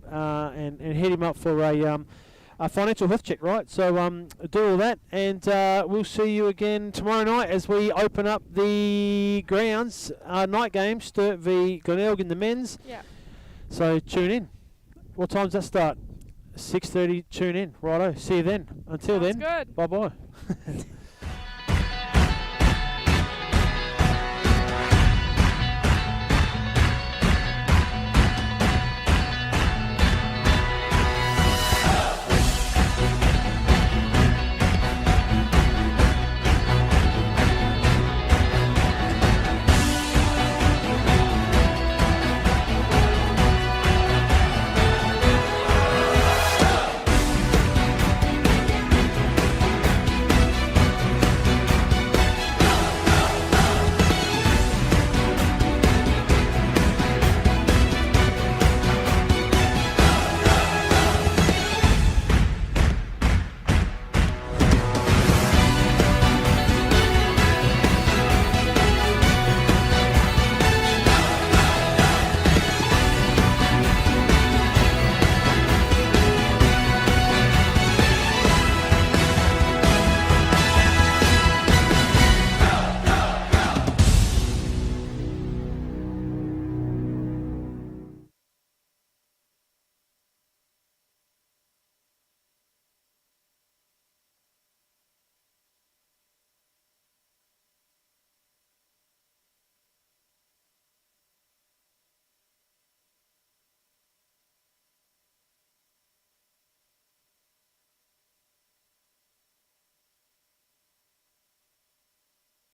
and hit him up for a financial health check, right? So do all that, and we'll see you again tomorrow night as we open up the grounds night game, Sturt v Glenelg, the men's. Yeah. So tune in. What time's that start? 6:30. Tune in. Righto. See you then. Until Sounds then. good. Bye bye.